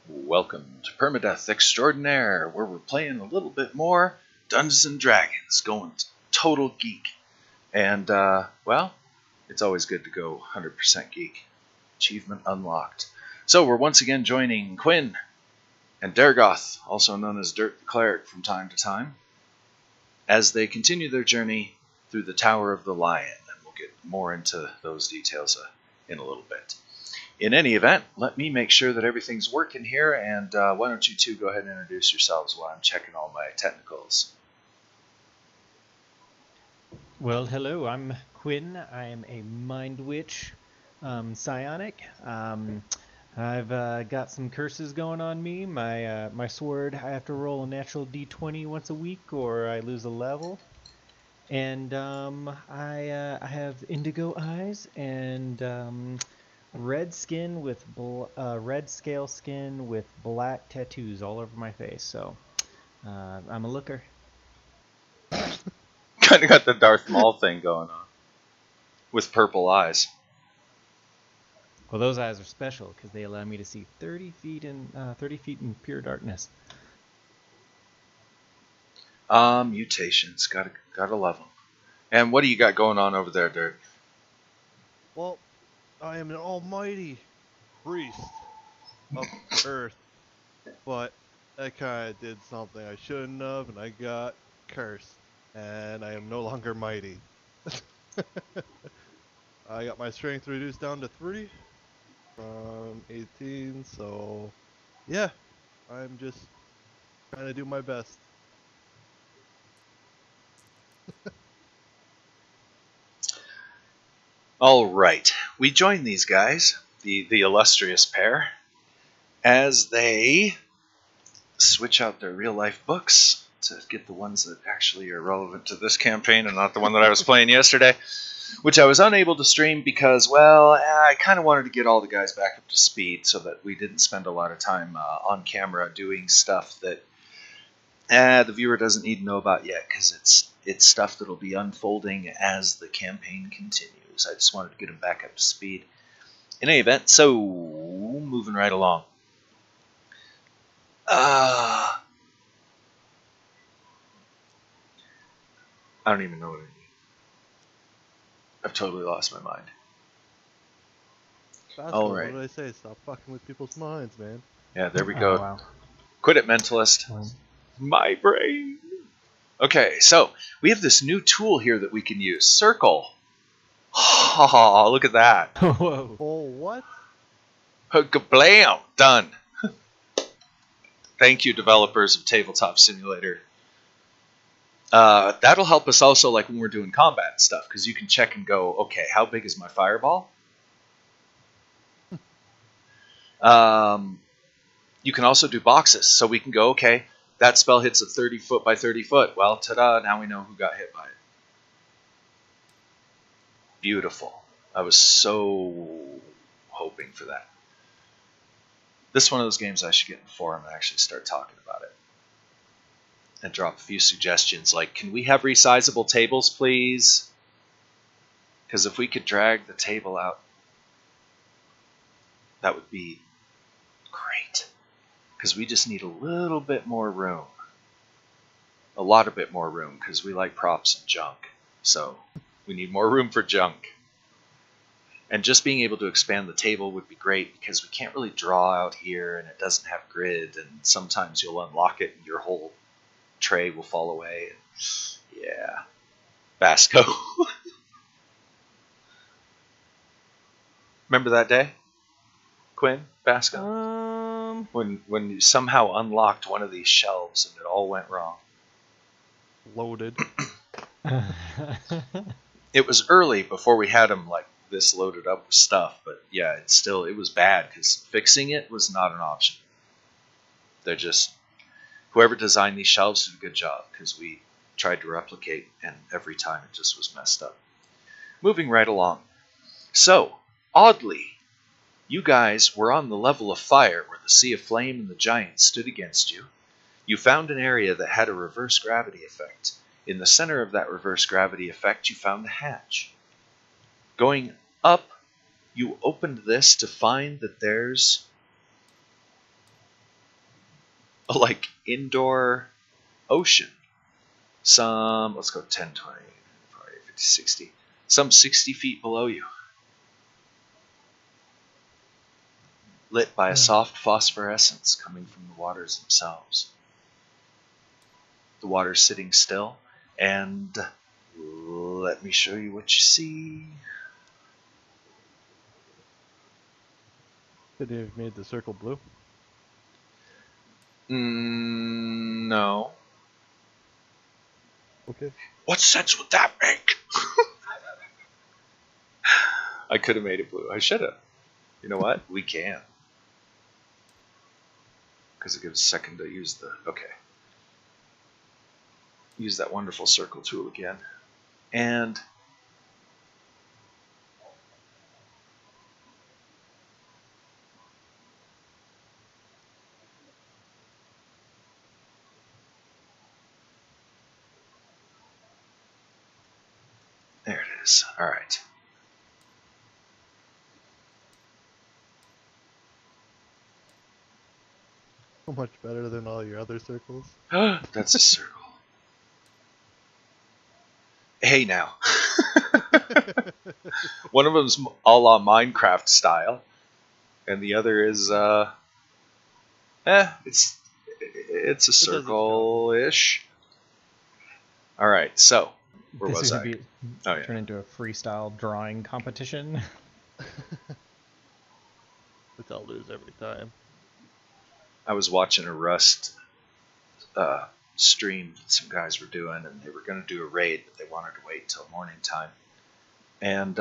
Welcome to Permadeath Extraordinaire, where we're playing a little bit more Dungeons and Dragons, going total geek. And, well, it's always good to go 100% geek. Achievement unlocked. So we're once again joining Quinn and Dargoth, also known as Dirt the Cleric from time to time, as they continue their journey through the Tower of the Lion. And we'll get more into those details in a little bit. In any event, let me make sure that everything's working here, and why don't you two go ahead and introduce yourselves while I'm checking all my technicals. Well, hello, I'm Quinn. I am a Mind Witch psionic. I've got some curses going on me. My sword, I have to roll a natural d20 once a week or I lose a level. And I have indigo eyes and red skin with red scale skin with black tattoos all over my face. So I'm a looker. Kind of got the Darth Maul thing going on with purple eyes. Well, those eyes are special because they allow me to see 30 feet in pure darkness. Mutations, gotta love them. And what do you got going on over there, Dirt? Well, I am an almighty priest of Earth, but I kind of did something I shouldn't have, and I got cursed, and I am no longer mighty. I got my strength reduced down to 3 from 18, so yeah, I'm just trying to do my best. All right, we join these guys, the illustrious pair, as they switch out their real-life books to get the ones that actually are relevant to this campaign and not the one that I was playing yesterday, which I was unable to stream because, well, I kind of wanted to get all the guys back up to speed so that we didn't spend a lot of time on camera doing stuff that the viewer doesn't need to know about yet, because it's stuff that'll be unfolding as the campaign continues. I just wanted to get them back up to speed. In any event, so moving right along. I don't even know what I mean. I've totally lost my mind. All right. What did I say? Stop fucking with people's minds, man. Yeah, there we go. Oh, wow. Quit it, mentalist. My brain. Okay, so we have this new tool here that we can use. Circle. Oh, look at that. Whoa. Oh, what? Kablam! Done. Thank you, developers of Tabletop Simulator. That'll help us also, like when we're doing combat and stuff, because you can check and go, okay, how big is my fireball? You can also do boxes, so we can go, okay, that spell hits a 30 foot by 30 foot. Well, ta-da, now we know who got hit by it. Beautiful. I was so hoping for that. This is one of those games I should get in the forum and actually start talking about it. And drop a few suggestions like, can we have resizable tables, please? Because if we could drag the table out, that would be great. Because we just need a little bit more room. A lot of bit more room, because we like props and junk. So we need more room for junk. And just being able to expand the table would be great, because we can't really draw out here, and it doesn't have grid, and sometimes you'll unlock it and your whole tray will fall away. And yeah. Basco. Remember that day? Quinn? Basco? When you somehow unlocked one of these shelves and it all went wrong. Loaded. It was early before we had them like this loaded up with stuff, but yeah, it was bad because fixing it was not an option. They're just, whoever designed these shelves did a good job, because we tried to replicate and every time it just was messed up. Moving right along. So, oddly, you guys were on the level of fire where the Sea of Flame and the Giants stood against you. You found an area that had a reverse gravity effect. In the center of that reverse gravity effect, you found the hatch. Going up, you opened this to find that there's like indoor ocean. Some, let's go 10, 20, 40, 50, 60. Some 60 feet below you. Lit by a soft phosphorescence coming from the waters themselves. The water's sitting still, and let me show you what you see. Could you have made the circle blue? No. Okay. What sense would that make? I could have made it blue. I should have. You know what? We can. Because it gives a second to use the... Okay. Use that wonderful circle tool again. And... there it is. All right. So much better than all your other circles. That's a circle. Hey now. One of them's a la Minecraft style, and the other is it's a circle-ish. All right, so where This was is I? gonna be Oh yeah. turn into a freestyle drawing competition. Which I'll lose every time. I was watching a Rust stream that some guys were doing, and they were going to do a raid, but they wanted to wait till morning time. And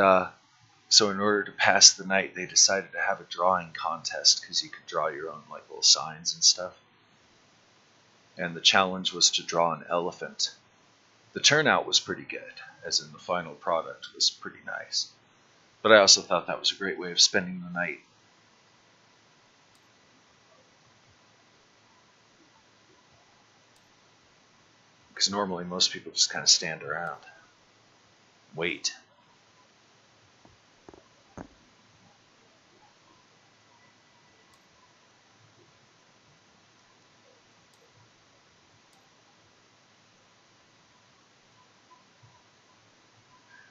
so in order to pass the night, they decided to have a drawing contest because you could draw your own like little signs and stuff. And the challenge was to draw an elephant. The turnout was pretty good, as in the final product was pretty nice. But I also thought that was a great way of spending the night. Because normally most people just kind of stand around. Wait.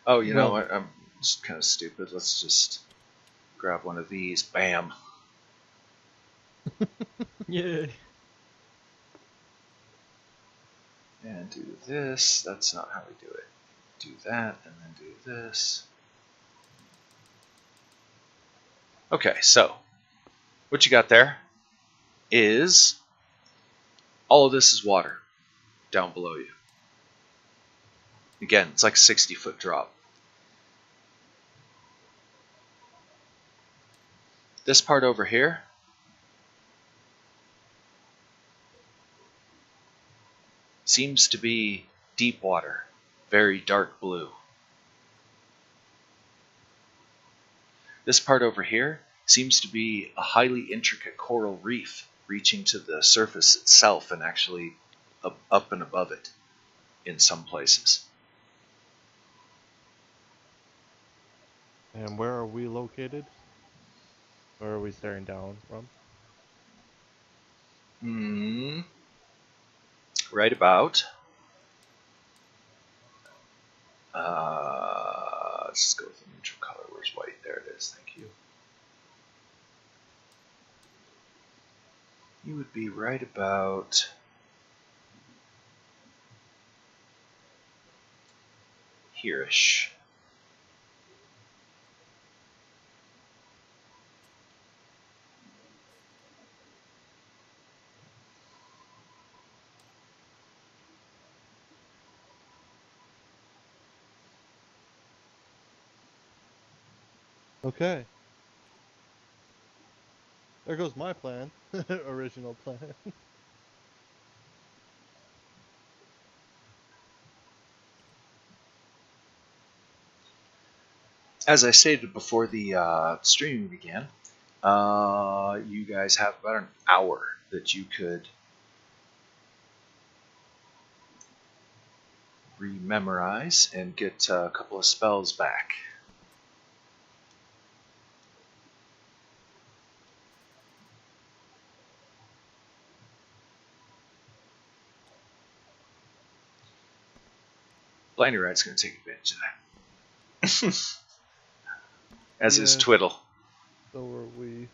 Oh, you know what? I'm just kind of stupid. Let's just grab one of these. Bam. Yeah. And do this. That's not how we do it. Do that, and then do this. Okay, so what you got there is all of this is water down below you. Again, it's like a 60-foot drop. This part over here seems to be deep water, very dark blue. This part over here seems to be a highly intricate coral reef reaching to the surface itself and actually up and above it in some places. And where are we located? Where are we staring down from? Right about. Let's just go with the neutral color. Where's white? There it is. Thank you. You would be right about here-ish. Okay. There goes my plan. Original plan. As I stated before the streaming began, you guys have about an hour that you could rememorize and get a couple of spells back. Blindy Ride's going to take advantage of that. As is Yes. Twiddle. So are we.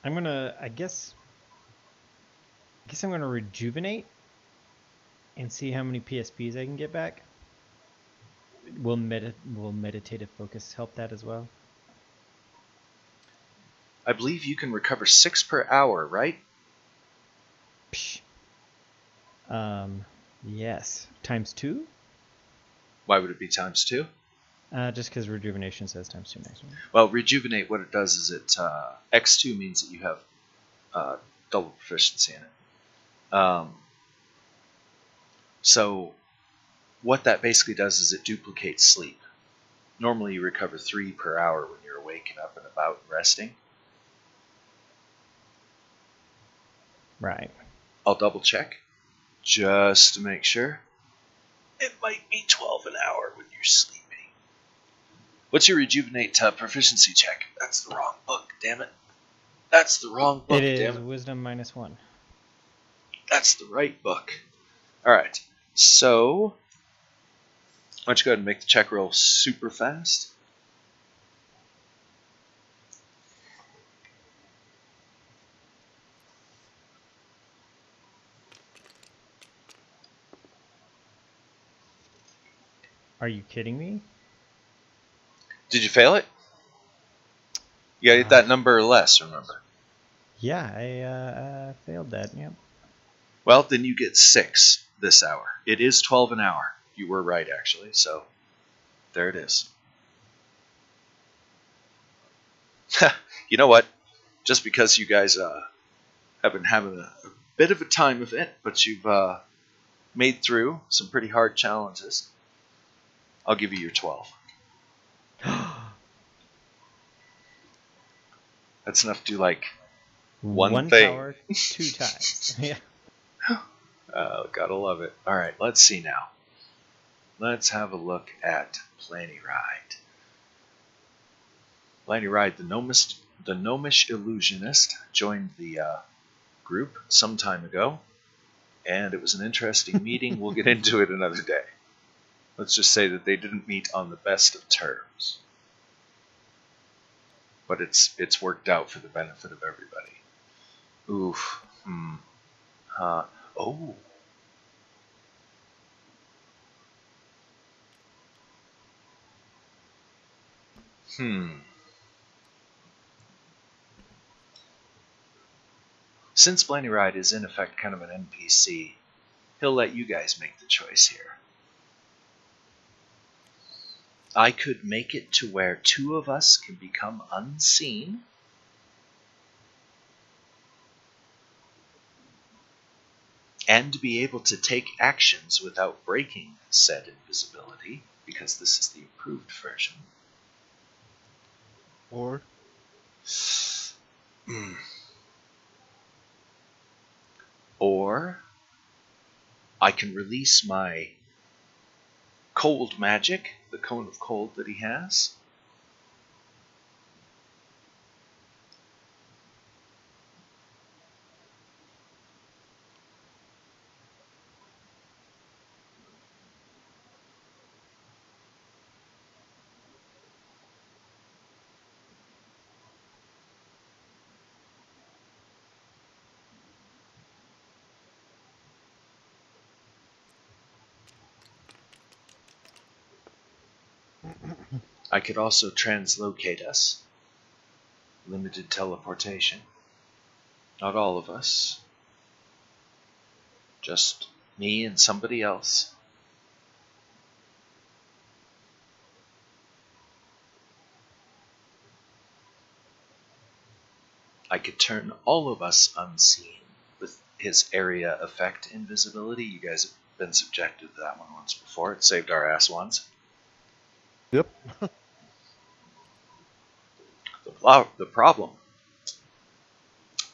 I'm gonna. I guess I'm gonna rejuvenate and see how many PSPs I can get back. Will meditative focus help that as well? I believe you can recover 6 per hour, right? Psh. Yes. Times 2? Why would it be times 2? Just because rejuvenation says times 2 next one. Well, rejuvenate, what it does is it X2 means that you have double proficiency in it. So what that basically does is it duplicates sleep. Normally you recover 3 per hour when you're awake and up and about and resting. Right. I'll double check just to make sure. It might be 12 an hour when you're sleeping. What's your rejuvenate proficiency check? That's the wrong book, damn it. That's the wrong book, It is damn it. wisdom -1. That's the right book. Alright, so why don't you go ahead and make the check roll super fast? Are you kidding me? Did you fail it? You gotta get that number or less, remember. Yeah, I failed that. Yep. Well, then you get 6 this hour. It is 12 an hour. You were right, actually, so there it is. You know what? Just because you guys have been having a bit of a time of it, but you've made through some pretty hard challenges, I'll give you your 12. That's enough to do like one thing. Power 2 times. Yeah. Oh, gotta love it. All right, let's see now. Let's have a look at Blindy Ride. Blindy Ride, the gnomish illusionist, joined the group some time ago, and it was an interesting meeting. We'll get into it another day. Let's just say that they didn't meet on the best of terms. But it's worked out for the benefit of everybody. Oof. Oh. Since Blindy Ride is in effect kind of an NPC, he'll let you guys make the choice here. I could make it to where 2 of us can become unseen. And be able to take actions without breaking said invisibility, because this is the improved version. Or. Or I can release my cold magic, the cone of cold that he has. I could also translocate us. Limited teleportation. Not all of us. Just me and somebody else. I could turn all of us unseen with his area effect invisibility. You guys have been subjected to that one once before. It saved our ass once. Yep. The problem,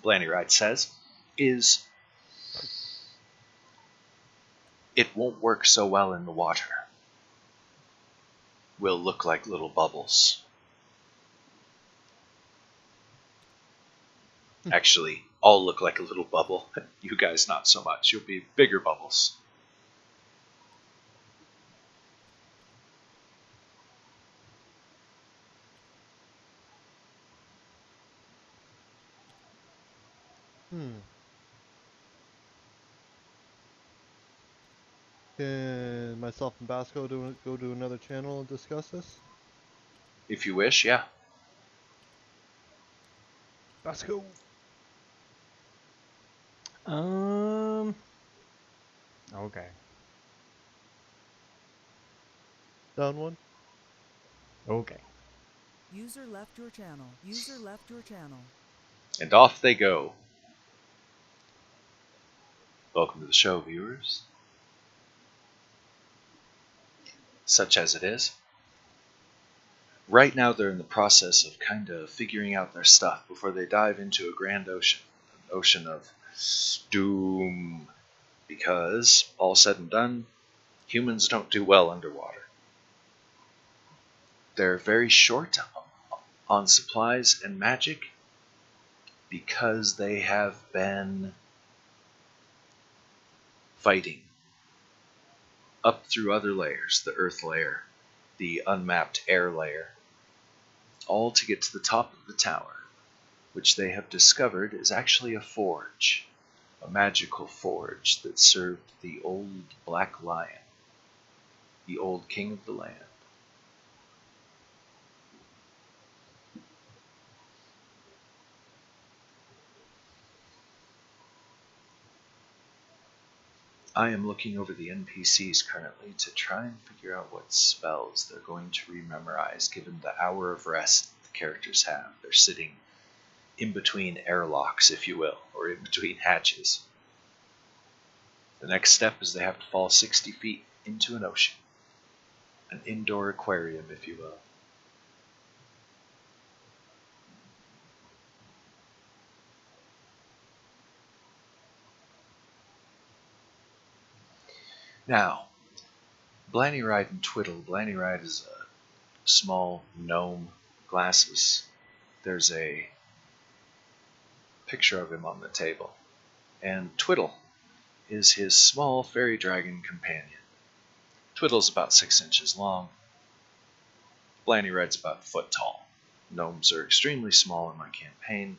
Blindy Ride says, is it won't work so well in the water. We'll look like little bubbles. Actually, I'll look like a little bubble. You guys not so much. You'll be bigger bubbles. Hmm. Can myself and Basco go to another channel and discuss this? If you wish, yeah. Basco! Okay. Down one? Okay. User left your channel. User left your channel. And off they go. Welcome to the show, viewers. Such as it is. Right now they're in the process of kind of figuring out their stuff before they dive into a grand ocean. An ocean of doom. Because, all said and done, humans don't do well underwater. They're very short on supplies and magic because they have been fighting up through other layers, the earth layer, the unmapped air layer, all to get to the top of the tower, which they have discovered is actually a forge, a magical forge that served the old Black Lion, the old king of the land. I am looking over the NPCs currently to try and figure out what spells they're going to rememorize given the hour of rest the characters have. They're sitting in between airlocks, if you will, or in between hatches. The next step is they have to fall 60 feet into an ocean. An indoor aquarium, if you will. Now, Blanny Ride and Twiddle. Blanny Ride is a small gnome, glasses. There's a picture of him on the table. And Twiddle is his small fairy dragon companion. Twiddle's about 6 inches long. Blanny Ride's about a foot tall. Gnomes are extremely small in my campaign.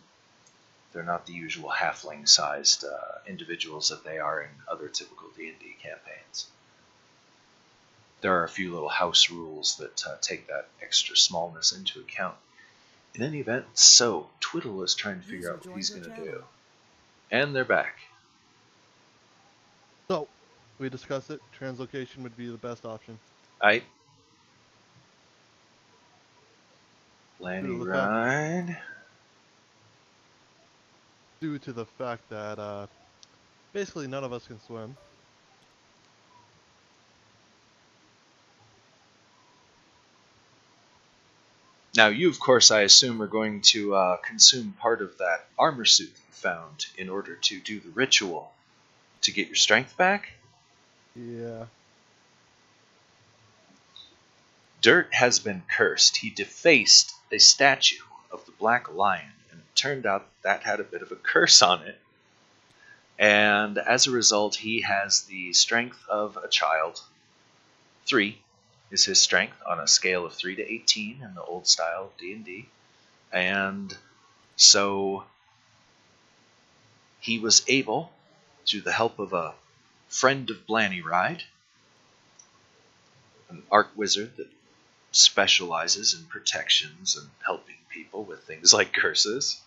They're not the usual halfling-sized individuals that they are in other typical D&D campaigns. There are a few little house rules that take that extra smallness into account. In any event, so Twiddle is trying to figure out what he's going to do. And they're back. So, we discussed it. Translocation would be the best option. Aight. Blanny Ride. Due to the fact that basically none of us can swim. Now you, of course, I assume are going to consume part of that armor suit that you found in order to do the ritual to get your strength back? Yeah. Dirt has been cursed. He defaced a statue of the Black Lion, and it turned out that had a bit of a curse on it. And as a result, he has the strength of a child. 3 is his strength on a scale of 3 to 18 in the old style of D&D. And so he was able, through the help of a friend of Blanny Ride, an arc wizard that specializes in protections and helping people with things like curses,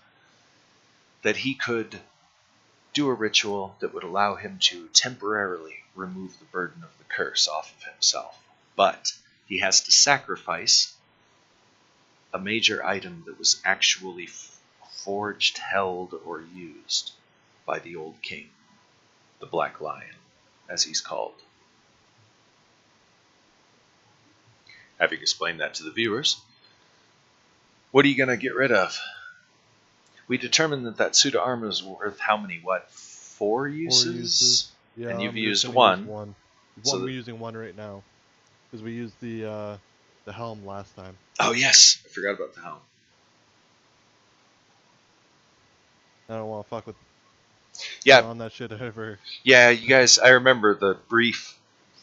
that he could do a ritual that would allow him to temporarily remove the burden of the curse off of himself. But he has to sacrifice a major item that was actually forged, held, or used by the old king, the Black Lion, as he's called. Having explained that to the viewers, what are you going to get rid of? We determined that that suit of armor is worth how many, 4 uses? 4 uses. Yeah, and you've I'm used just one. Use one. So We're using one right now. Because we used the helm last time. Oh yes, I forgot about the helm. I don't want to fuck with on that shit ever. Yeah, you guys, I remember the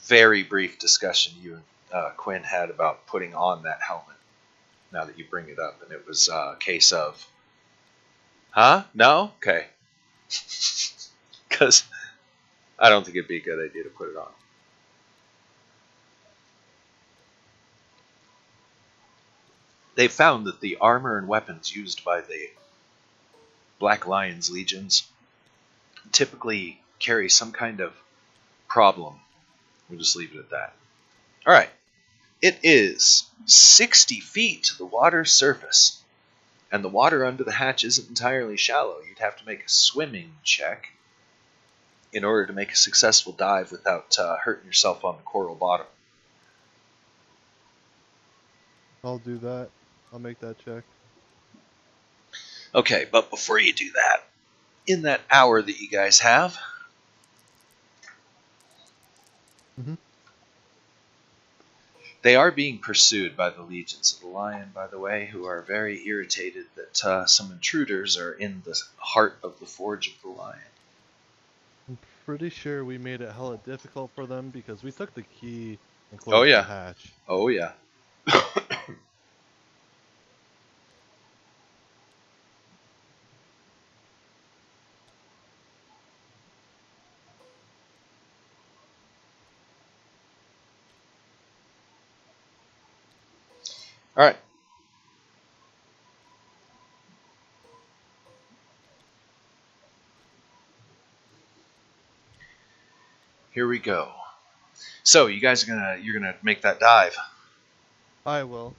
very brief discussion you and Quinn had about putting on that helmet, now that you bring it up, and it was a case of, huh? No? Okay. Because I don't think it'd be a good idea to put it on. They found that the armor and weapons used by the Black Lion's legions typically carry some kind of problem. We'll just leave it at that. All right. It is 60 feet to the water's surface, and the water under the hatch isn't entirely shallow. You'd have to make a swimming check in order to make a successful dive without hurting yourself on the coral bottom. I'll do that. I'll make that check. Okay, but before you do that, in that hour that you guys have, they are being pursued by the legions of the Lion, by the way, who are very irritated that some intruders are in the heart of the Forge of the Lion. I'm pretty sure we made it hella difficult for them because we took the key and Oh, closed yeah. the hatch. Oh, yeah. All right. Here we go. So you guys are you're gonna make that dive. I will.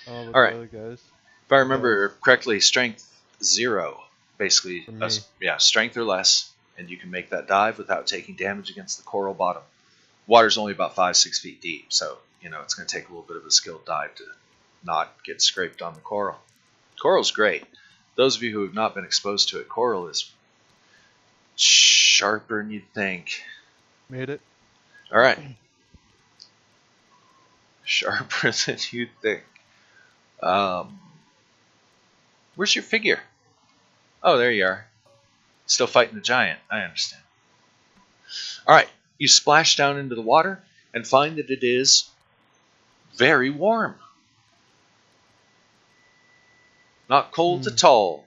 With All right. the other guys. If I remember correctly, strength 0, basically. For me. Yeah, strength or less, and you can make that dive without taking damage against the coral bottom. Water's only about 5-6 feet deep, so it's going to take a little bit of a skilled dive to not get scraped on the coral. Coral's great. Those of you who have not been exposed to it, coral is sharper than you'd think. Made it. All right. Sharper than you'd think. Where's your figure? Oh, there you are. Still fighting the giant. I understand. All right. You splash down into the water and find that it is very warm. Not cold at all.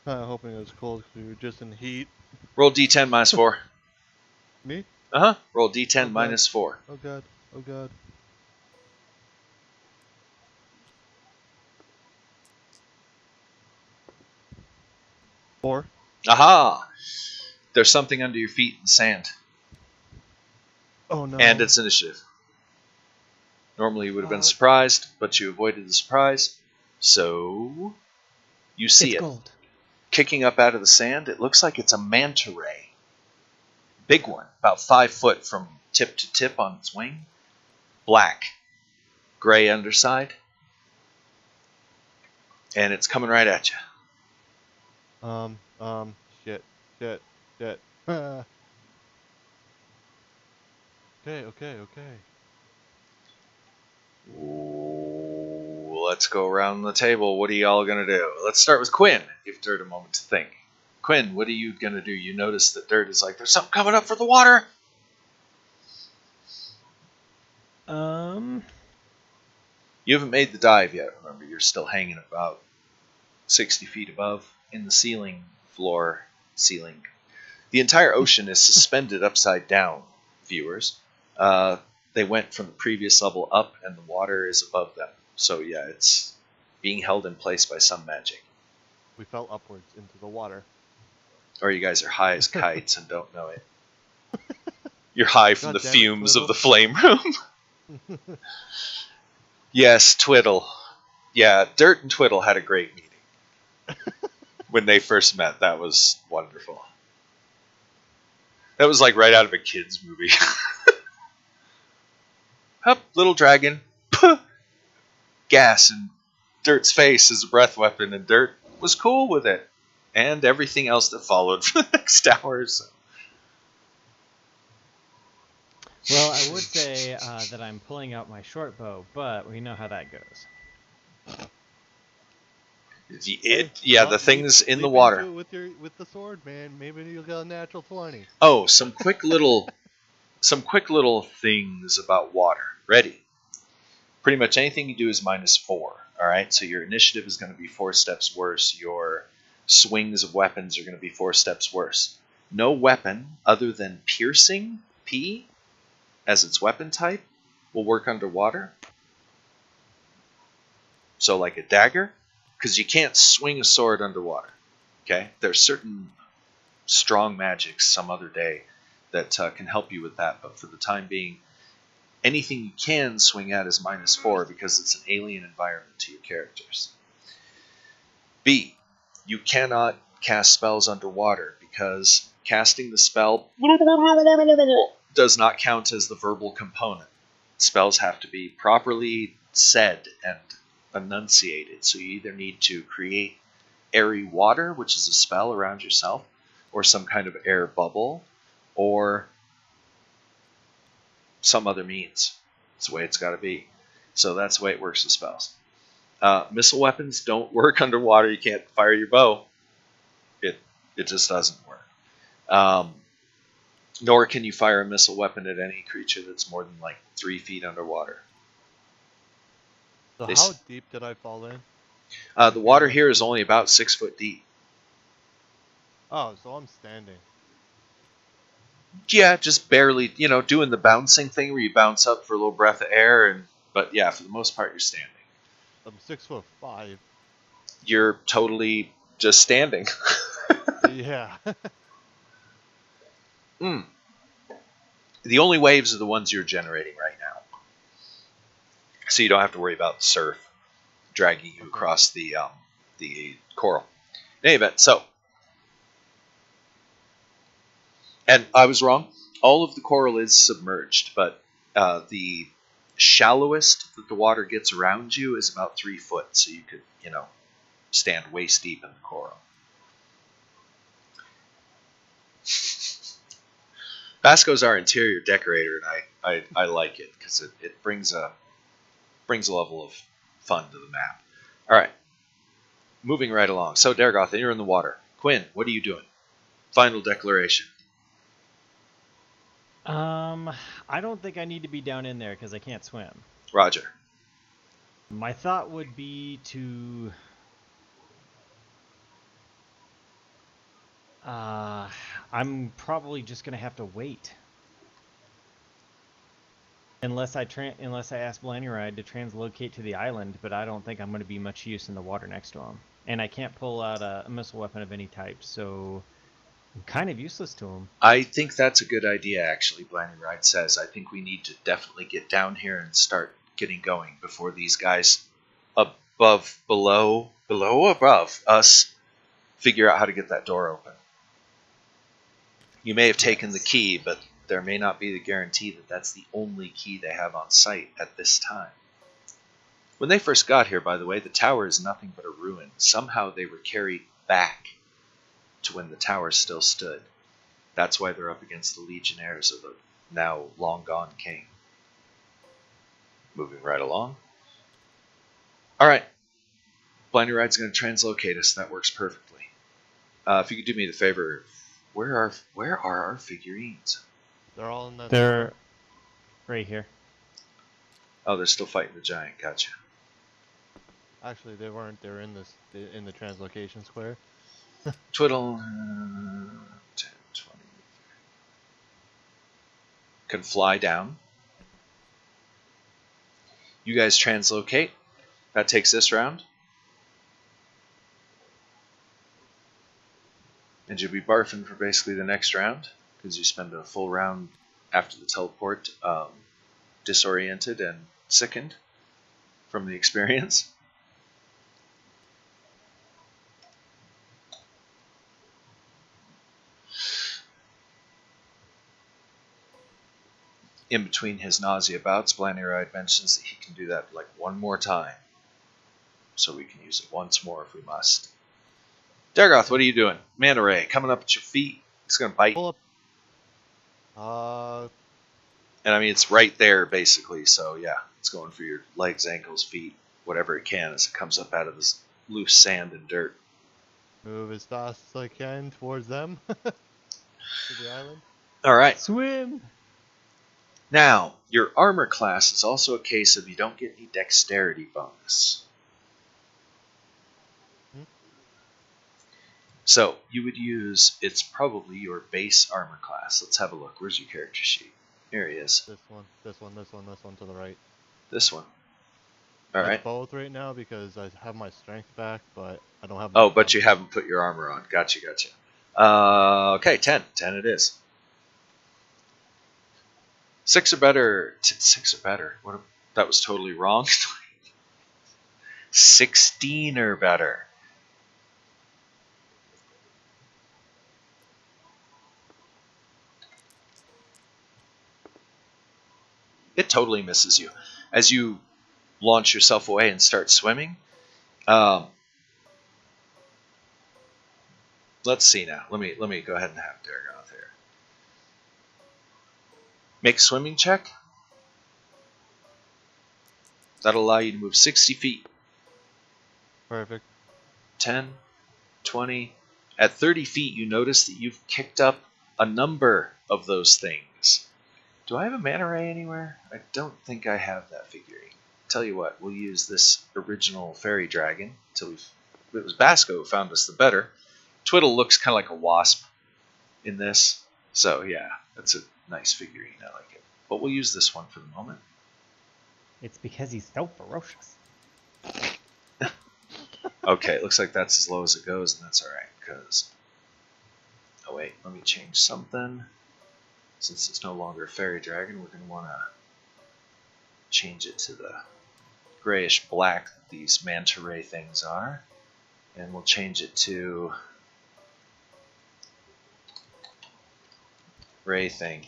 I'm hoping it was cold because we were just in heat. Roll D10 minus 4. Me? Uh-huh. Roll D10 Okay. minus 4. Oh god. Oh god. Four. Aha! There's something under your feet in the sand. Oh no. And it's initiative. Normally you would have been surprised, but you avoided the surprise. So you see It's it. gold. Kicking up out of the sand, it looks like it's a manta ray. Big one, about 5 foot from tip to tip on its wing. Black, gray underside. And it's coming right at you. Shit. Okay. Ooh, let's go around the table. What are y'all going to do? Let's start with Quinn. Give Dirt a moment to think. Quinn, what are you going to do? You notice that Dirt is like, there's something coming up for the water. You haven't made the dive yet, remember. You're still hanging about 60 feet above in the ceiling. The entire ocean is suspended upside down, viewers. They went from the previous level up, and the water is above them. So yeah, it's being held in place by some magic. We fell upwards into the water. Or you guys are high as kites and don't know it. You're high from God the damn it, fumes of Twiddle. the flame room. Yes, Twiddle. Yeah, Dirt and Twiddle had a great meeting. When they first met, that was wonderful. That was like right out of a kid's movie. Hup, little dragon. Puh, gas in Dirt's face as a breath weapon, and Dirt was cool with it. And everything else that followed for the next hour or so. Well, I would say that I'm pulling out my short bow, but we know how that goes. The things in the leap water. into it with the sword, man. Maybe you'll get a natural 20. Oh, some quick little things about water. Ready? Pretty much anything you do is -4. All right, so your initiative is going to be 4 steps worse. Your swings of weapons are going to be 4 steps worse. No weapon other than piercing, P, as its weapon type, will work underwater. So like a dagger, because you can't swing a sword underwater. Okay? There's certain strong magics some other day that can help you with that, but for the time being, anything you can swing at is -4 because it's an alien environment to your characters. B, you cannot cast spells underwater because casting the spell does not count as the verbal component. Spells have to be properly said and enunciated. So you either need to create airy water, which is a spell around yourself, or some kind of air bubble, or some other means. It's the way it's got to be. So that's the way it works with spells. Missile weapons don't work underwater. You can't fire your bow. It just doesn't work. Nor can you fire a missile weapon at any creature that's more than like 3 feet underwater. So how deep did I fall in? The water here is only about 6 foot deep. Oh, so I'm standing. Yeah, just barely, doing the bouncing thing where you bounce up for a little breath of air, but yeah, for the most part, you're standing. I'm 6'5". You're totally just standing. Yeah. The only waves are the ones you're generating right now. So you don't have to worry about the surf dragging you across the coral. In any event, so. And I was wrong. All of the coral is submerged, but the shallowest that the water gets around you is about 3 foot. So you could, stand waist deep in the coral. Vasco's our interior decorator, and I like it because it brings a level of fun to the map. All right, moving right along. So Dargoth, you're in the water. Quinn, what are you doing? Final declaration. I don't think I need to be down in there because I can't swim. Roger. My thought would be to I'm probably just gonna have to wait. Unless I ask Blanyride to translocate to the island, but I don't think I'm going to be much use in the water next to him. And I can't pull out a missile weapon of any type, so I'm kind of useless to him. I think that's a good idea, actually, Blanyride says. I think we need to definitely get down here and start getting going before these guys below us figure out how to get that door open. You may have taken the key, but there may not be the guarantee that that's the only key they have on site at this time. When they first got here, by the way, the tower is nothing but a ruin. Somehow they were carried back to when the tower still stood. That's why they're up against the legionnaires of the now long-gone king. Moving right along. All right. Blindyride's going to translocate us. That works perfectly. If you could do me the favor, where are our figurines? They're all in that. They're right here. Oh, they're still fighting the giant. Gotcha. Actually, they weren't. They're in the translocation square. Twiddle. 10, 20. Can fly down. You guys translocate. That takes this round. And you'll be barfing for basically the next round, because you spend a full round after the teleport disoriented and sickened from the experience. In between his nausea bouts, Blanyride mentions that he can do that like one more time. So we can use it once more if we must. Dargoth, what are you doing? Manta Ray, coming up at your feet. It's going to bite. Pull up. And I mean, it's right there, basically. So, yeah, it's going for your legs, ankles, feet, whatever it can as it comes up out of this loose sand and dirt. Move as fast as I can towards them. To the island. All right. Swim! Now, your armor class is also a case of you don't get any dexterity bonus. So you would use, it's probably your base armor class. Let's have a look. Where's your character sheet? Here he is. This one, this one, this one, this one to the right. This one. All It's right. both right now because I have my strength back, but I don't have. Oh, but you haven't put your armor on. Gotcha. Okay, 10. 10 it is. 6 or better. 6 or better. What? That was totally wrong. 16 or better. It totally misses you. As you launch yourself away and start swimming, let's see now. Let me go ahead and have Derek out there. Make a swimming check. That'll allow you to move 60 feet. Perfect. 10, 20. At 30 feet, you notice that you've kicked up a number of those things. Do I have a manta ray anywhere? I don't think I have that figurine. Tell you what, we'll use this original fairy dragon until it was Basco who found us the better. Twiddle looks kind of like a wasp in this. So yeah, that's a nice figurine. I like it. But we'll use this one for the moment. It's because he's so ferocious. Okay, it looks like that's as low as it goes, and that's alright, because... Oh wait, let me change something. Since it's no longer a fairy dragon, we're going to want to change it to the grayish black that these manta ray things are. And we'll change it to ray thing.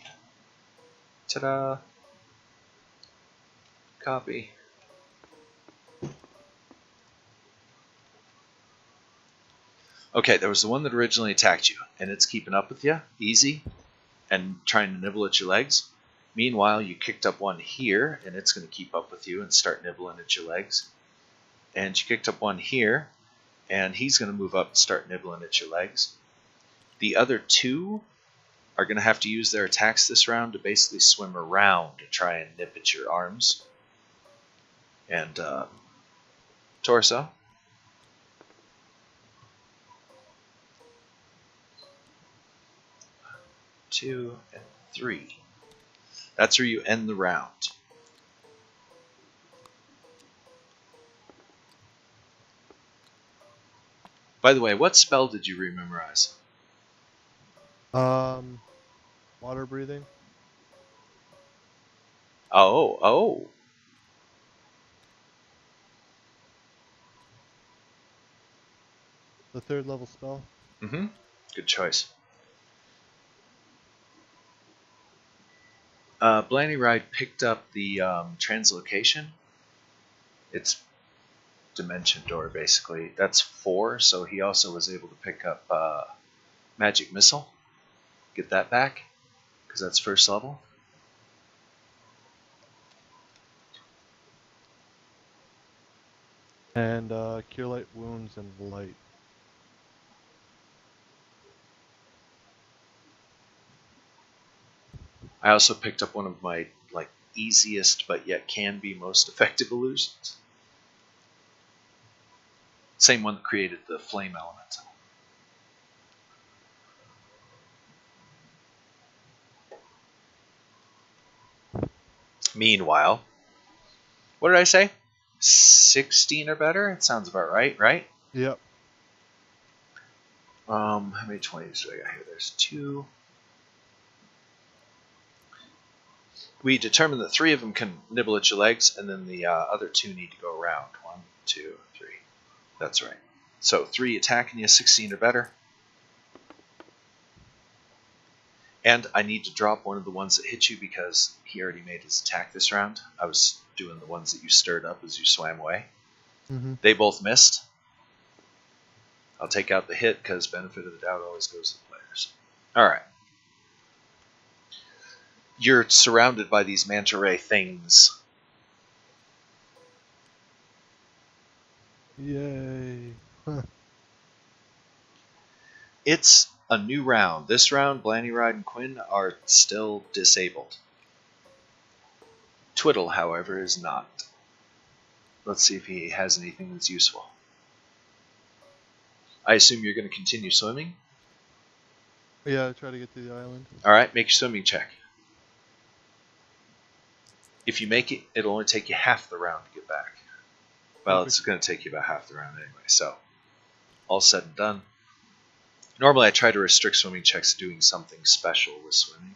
Ta-da! Copy. Okay, there was the one that originally attacked you, and it's keeping up with you, easy, and trying to nibble at your legs. Meanwhile, you kicked up one here, and it's going to keep up with you and start nibbling at your legs. And you kicked up one here, and he's going to move up and start nibbling at your legs. The other two are going to have to use their attacks this round to basically swim around to try and nip at your arms and torso. 2 and 3. That's where you end the round. By the way, what spell did you rememorize? Water breathing. Oh. The 3rd level spell. Mm-hmm. Good choice. Blanny Ride picked up the translocation. It's dimension door, basically. That's 4, so he also was able to pick up Magic Missile. Get that back, because that's 1st level. And Cure Light Wounds and Light. I also picked up one of my easiest but yet can be most effective illusions. Same one that created the flame element. Meanwhile, what did I say? 16 or better? It sounds about right? Yep. How many 20s do I got here? There's 2. We determined that 3 of them can nibble at your legs, and then the other 2 need to go around. 1, 2, 3. That's right. So 3 attacking you, 16 or better. And I need to drop one of the ones that hit you because he already made his attack this round. I was doing the ones that you stirred up as you swam away. Mm-hmm. They both missed. I'll take out the hit because benefit of the doubt always goes to the players. Alright. You're surrounded by these manta ray things. Yay. It's a new round. This round, Blanny Ride and Quinn are still disabled. Twiddle, however, is not. Let's see if he has anything that's useful. I assume you're going to continue swimming. Yeah, try to get to the island. All right, make your swimming check. If you make it, it'll only take you half the round to get back. Well, Perfect. it's going to take you about half the round anyway, so all said and done. Normally I try to restrict swimming checks to doing something special with swimming.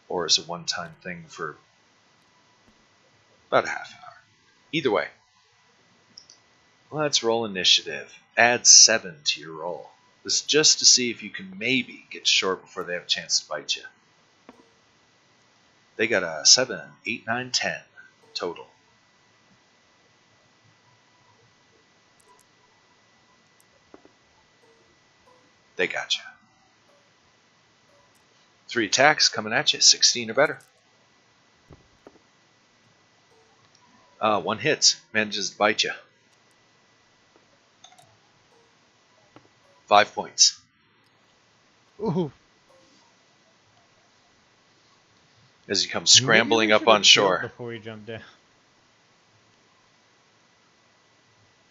Or as a one-time thing for about a half hour. Either way. Let's roll initiative. Add 7 to your roll. This is just to see if you can maybe get short before they have a chance to bite you. They got a 7, 8, 9, 10 total. They got you. 3 attacks coming at you, 16 or better. 1 hits, manages to bite you. 5 points. Ooh. As you come Maybe scrambling we up should on have killed shore. before we jumped down.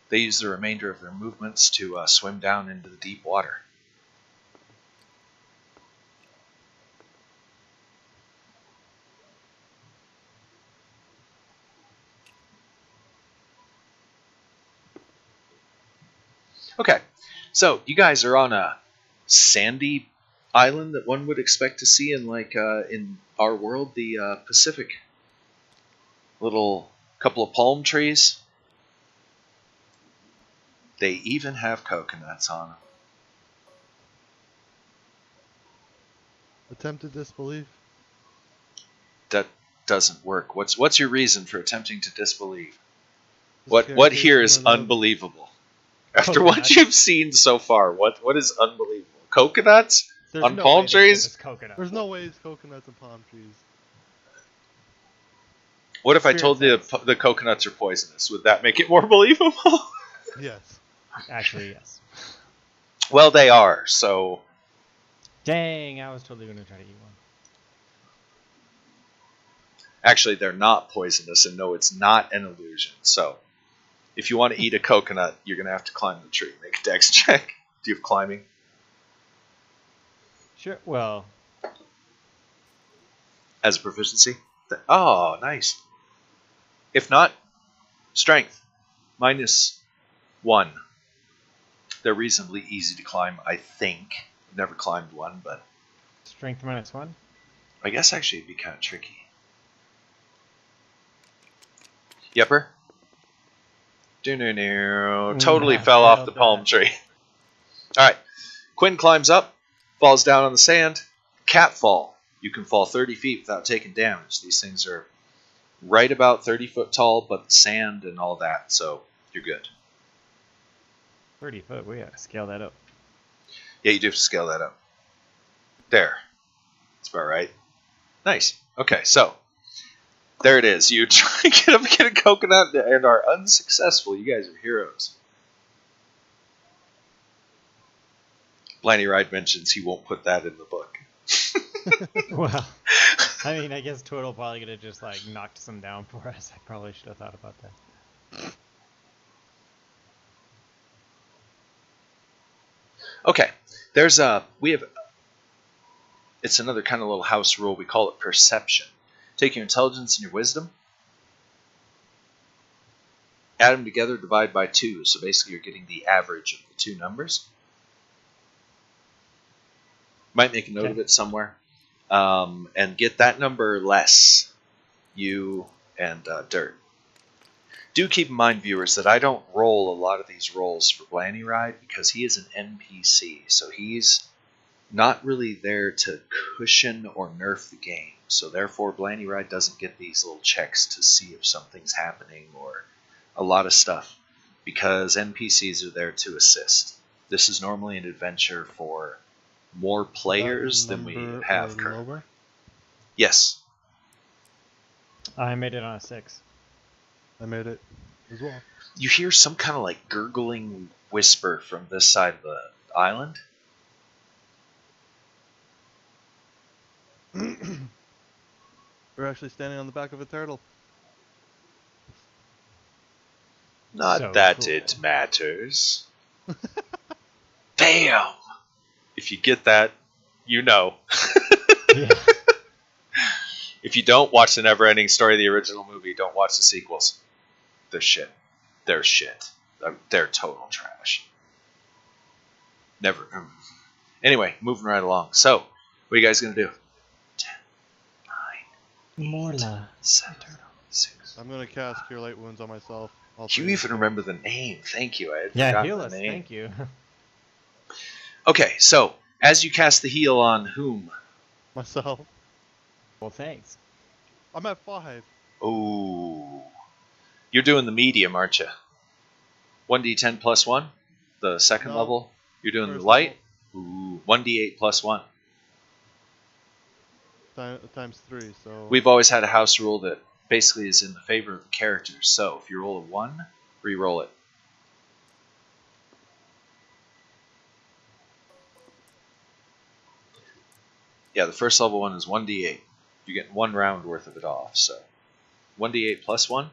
They use the remainder of their movements to swim down into the deep water. Okay, so you guys are on a sandy island that one would expect to see in in our world, the Pacific. Little couple of palm trees. They even have coconuts on them. Attempted disbelief. That doesn't work. What's your reason for attempting to disbelieve? The What here scarcity is of my love. unbelievable? After what Coconuts. you've seen so far, what is unbelievable? Coconuts There's on no palm way they give trees? us coconut. There's no ways coconuts and palm trees. What if I Spirit told you sense. the coconuts are poisonous? Would that make it more believable? Yes. Actually, yes. Well, they are. So Dang, I was totally going to try to eat one. actually, they're not poisonous, and no, it's not an illusion. So if you want to eat a coconut, you're going to have to climb the tree. Make a dex check. Do you have climbing? Sure. Well, As a proficiency? Oh, nice. If not, strength. -1. They're reasonably easy to climb, I think. Never climbed one, but strength -1. I guess actually it'd be kind of tricky. Yepper? Totally I fell off failed the palm that. tree. Alright. Quinn climbs up, falls down on the sand. Cat fall. You can fall 30 feet without taking damage. These things are right about 30 foot tall, but sand and all that, so you're good. 30 foot. We gotta scale that up. Yeah, you do have to scale that up. There. That's about right. Nice. Okay, so there it is. You try to get a coconut and are unsuccessful. You guys are heroes. Blaney Ride mentions he won't put that in the book. Well, I mean, I guess Total probably could have just like knocked some down for us. I probably should have thought about that. Okay, it's another kind of little house rule. We call it perception. Take your intelligence and your wisdom, add them together, divide by 2. So basically you're getting the average of the two numbers. Might make a note of it somewhere. And get that number less, you and Dirt. Do keep in mind, viewers, that I don't roll a lot of these rolls for Blaney Ride because he is an NPC. So he's not really there to cushion or nerf the game. So therefore, Blaney Ride doesn't get these little checks to see if something's happening or a lot of stuff because NPCs are there to assist. This is normally an adventure for more players than we have currently. Lower? Yes. I made it on a 6. I made it as well. You hear some kind of like gurgling whisper from this side of the island. We're actually standing on the back of a turtle. Not So that cool. it matters. Bam! If you get that, you know. Yeah. If you don't watch the Never-Ending Story, the original movie, don't watch the sequels. They're shit. They're shit. They're total trash. Never. Anyway, moving right along. So, what are you guys gonna do? 10, 9, Morla. 7, 6. I'm gonna cast Cure Light Wounds on myself. You even remember the name. Thank you. I had Yeah, forgotten heal the us. name. Thank you. Okay, so as you cast the heal on whom? myself. Well, thanks. I'm at 5. Oh, you're doing the medium, aren't you? 1d10 plus 1, the second No, level. You're doing the first light. Ooh, 1d8 plus 1. Times 3. So We've always had a house rule that basically is in the favor of the characters. So if you roll a 1, re-roll it. Yeah, the first level one is 1d8. You're getting 1 round worth of it off. So 1d8 plus 1.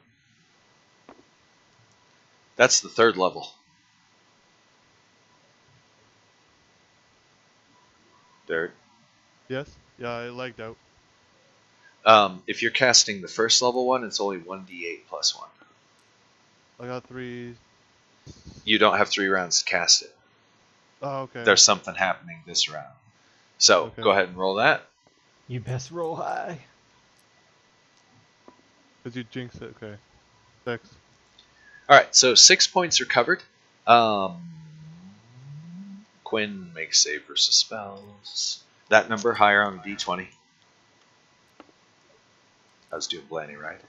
That's the third level. Dirt. yes, yeah, I lagged out. If you're casting the first level one, it's only 1d8 plus 1. I got 3. You don't have 3 rounds to cast it. Oh, okay. There's something happening this round. So Okay. go ahead and roll that. You best roll high. Cause you jinx it. Okay. 6. All right, so 6 points are covered. Quinn makes save versus spells. That number higher on a d20. I was doing Blanny, right?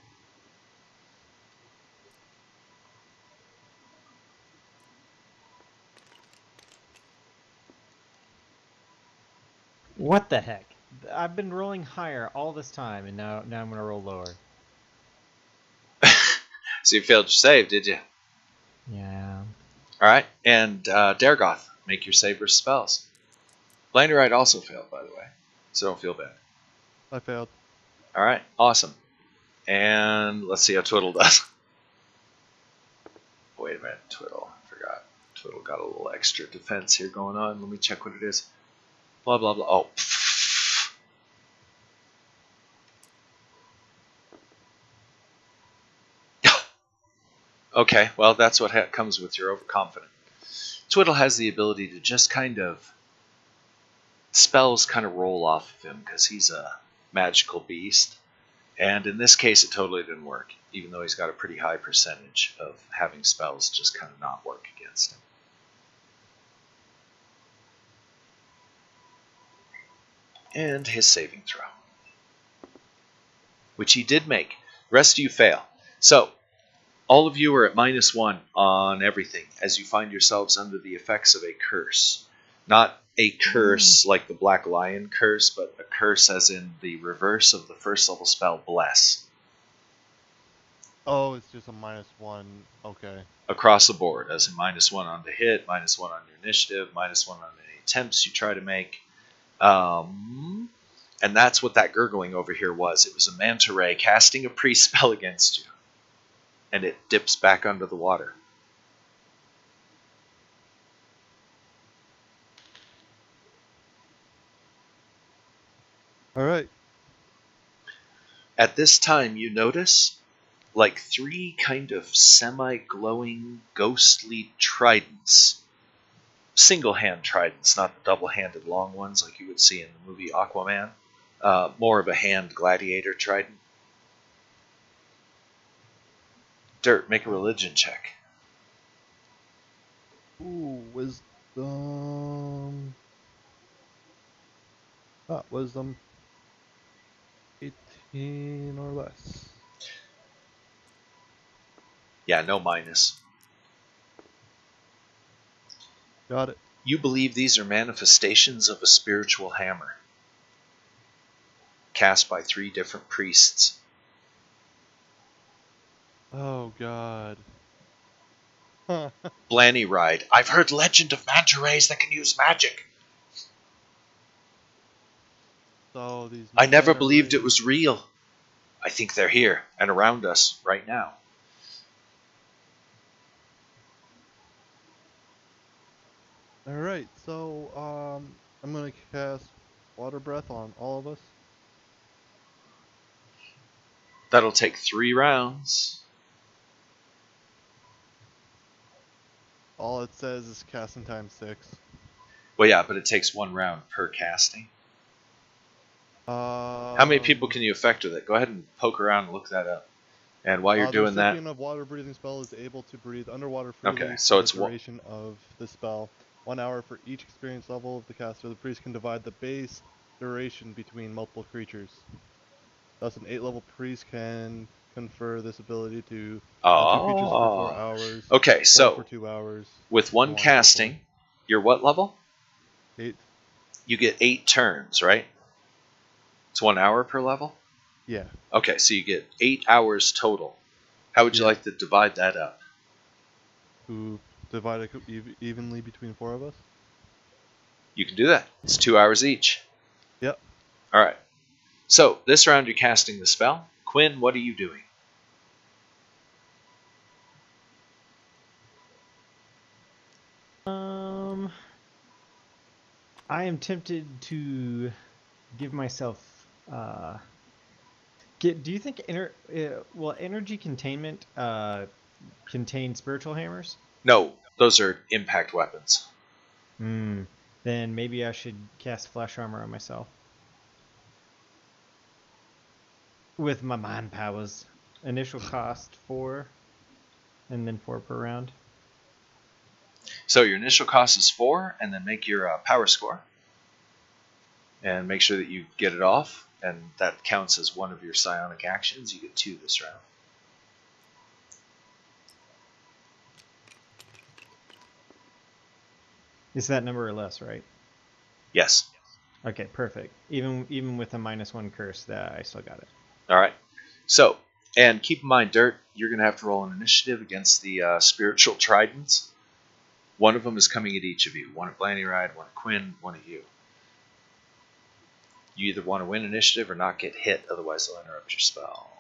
What the heck? I've been rolling higher all this time, and now I'm gonna roll lower. So you failed your save, did you? Yeah. All right, and Dargoth, make your save versus spells. Blanny Right also failed, by the way, so don't feel bad. I failed. All right, awesome. And let's see how Twiddle does. Wait a minute, Twiddle. I forgot. Twiddle got a little extra defense here going on. Let me check what it is. Blah, blah, blah. Oh. Okay, well, that's what comes with your overconfident. Twiddle has the ability to just kind of... Spells kind of roll off of him because he's a magical beast. And in this case, it totally didn't work, even though he's got a pretty high percentage of having spells just kind of not work against him. And his saving throw, which he did make. The rest of you fail. So, all of you are at -1 on everything as you find yourselves under the effects of a curse. Not a curse like the Black Lion curse, but a curse as in the reverse of the first level spell, Bless. Oh, it's just a -1. Okay. Across the board, as in -1 on the hit, -1 on your initiative, -1 on any attempts you try to make. And that's what that gurgling over here was. It was a manta ray casting a priest spell against you. And it dips back under the water. All right. At this time, you notice like 3 kind of semi-glowing, ghostly tridents. Single-hand tridents, not the double-handed long ones like you would see in the movie Aquaman. More of a hand gladiator trident. Dirt, make a religion check. Ooh, wisdom. Wisdom. 18 or less. Yeah, no minus. Got it. You believe these are manifestations of a spiritual hammer, cast by 3 different priests. Oh God. Blanny Ride, I've heard legend of manta rays that can use magic. So these. I never manta believed it rays- was real. I think they're here and around us right now. Alright, so, I'm gonna cast Water Breath on all of us. That'll take 3 rounds. All it says is casting time 6. Well, yeah, but it takes 1 round per casting. How many people can you affect with it? Go ahead and poke around and look that up. And while you're The doing that, recipient of water breathing spell is able to breathe underwater freely Okay, so for it's the duration of the spell. 1 hour for each experience level of the caster. The priest can divide the base duration between multiple creatures. Thus, an 8-level priest can confer this ability to 2 creatures for 4 hours, okay, 4 so for 2 hours, with so 1 on and so casting, you're what level? 8. You get 8 turns, right? It's 1 hour per level? Yeah. Okay, so you get 8 hours total. How would you Yeah. like to divide that up? To divide it evenly between 4 of us? You can do that. It's 2 hours each. Yep. Alright. So, this round you're casting the spell. Quinn, what are you doing? I am tempted to give myself. Do you think will energy containment contain spiritual hammers? No, those are impact weapons. Then maybe I should cast flesh armor on myself with my mind powers. Initial cost 4, and then 4 per round. So your initial cost is 4, and then make your power score. And make sure that you get it off, and that counts as one of your psionic actions. You get 2 this round. Is that number or less, right? Yes. Okay, perfect. Even with a -1 curse, that I still got it. Alright. So, and keep in mind, Dirt, you're going to have to roll an initiative against the spiritual tridents. One of them is coming at each of you. One at Blanny Ride, one at Quinn, one at you. You either want to win initiative or not get hit, otherwise they'll interrupt your spell.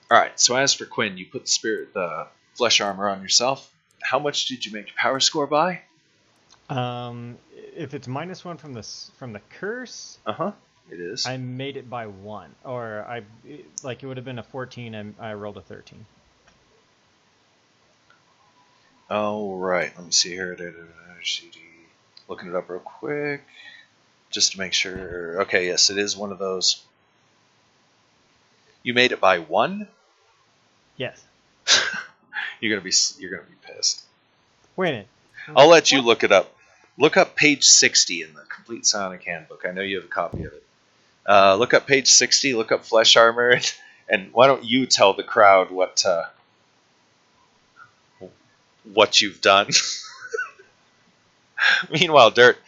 Alright, so as for Quinn, you put the flesh armor on yourself. How much did you make your power score by? If it's -1 from the curse, It is. I made it by 1, or it would have been a 14, and I rolled a 13. Oh, right. Let me see here. Looking it up real quick, just to make sure. Okay, yes, it is one of those. You made it by 1? Yes. You're gonna be pissed. Wait a minute. I'll let you look it up. Look up page 60 in the Complete Psionic Handbook. I know you have a copy of it. Look up page 60. Look up flesh armor, and why don't you tell the crowd what you've done? Meanwhile, Dirt,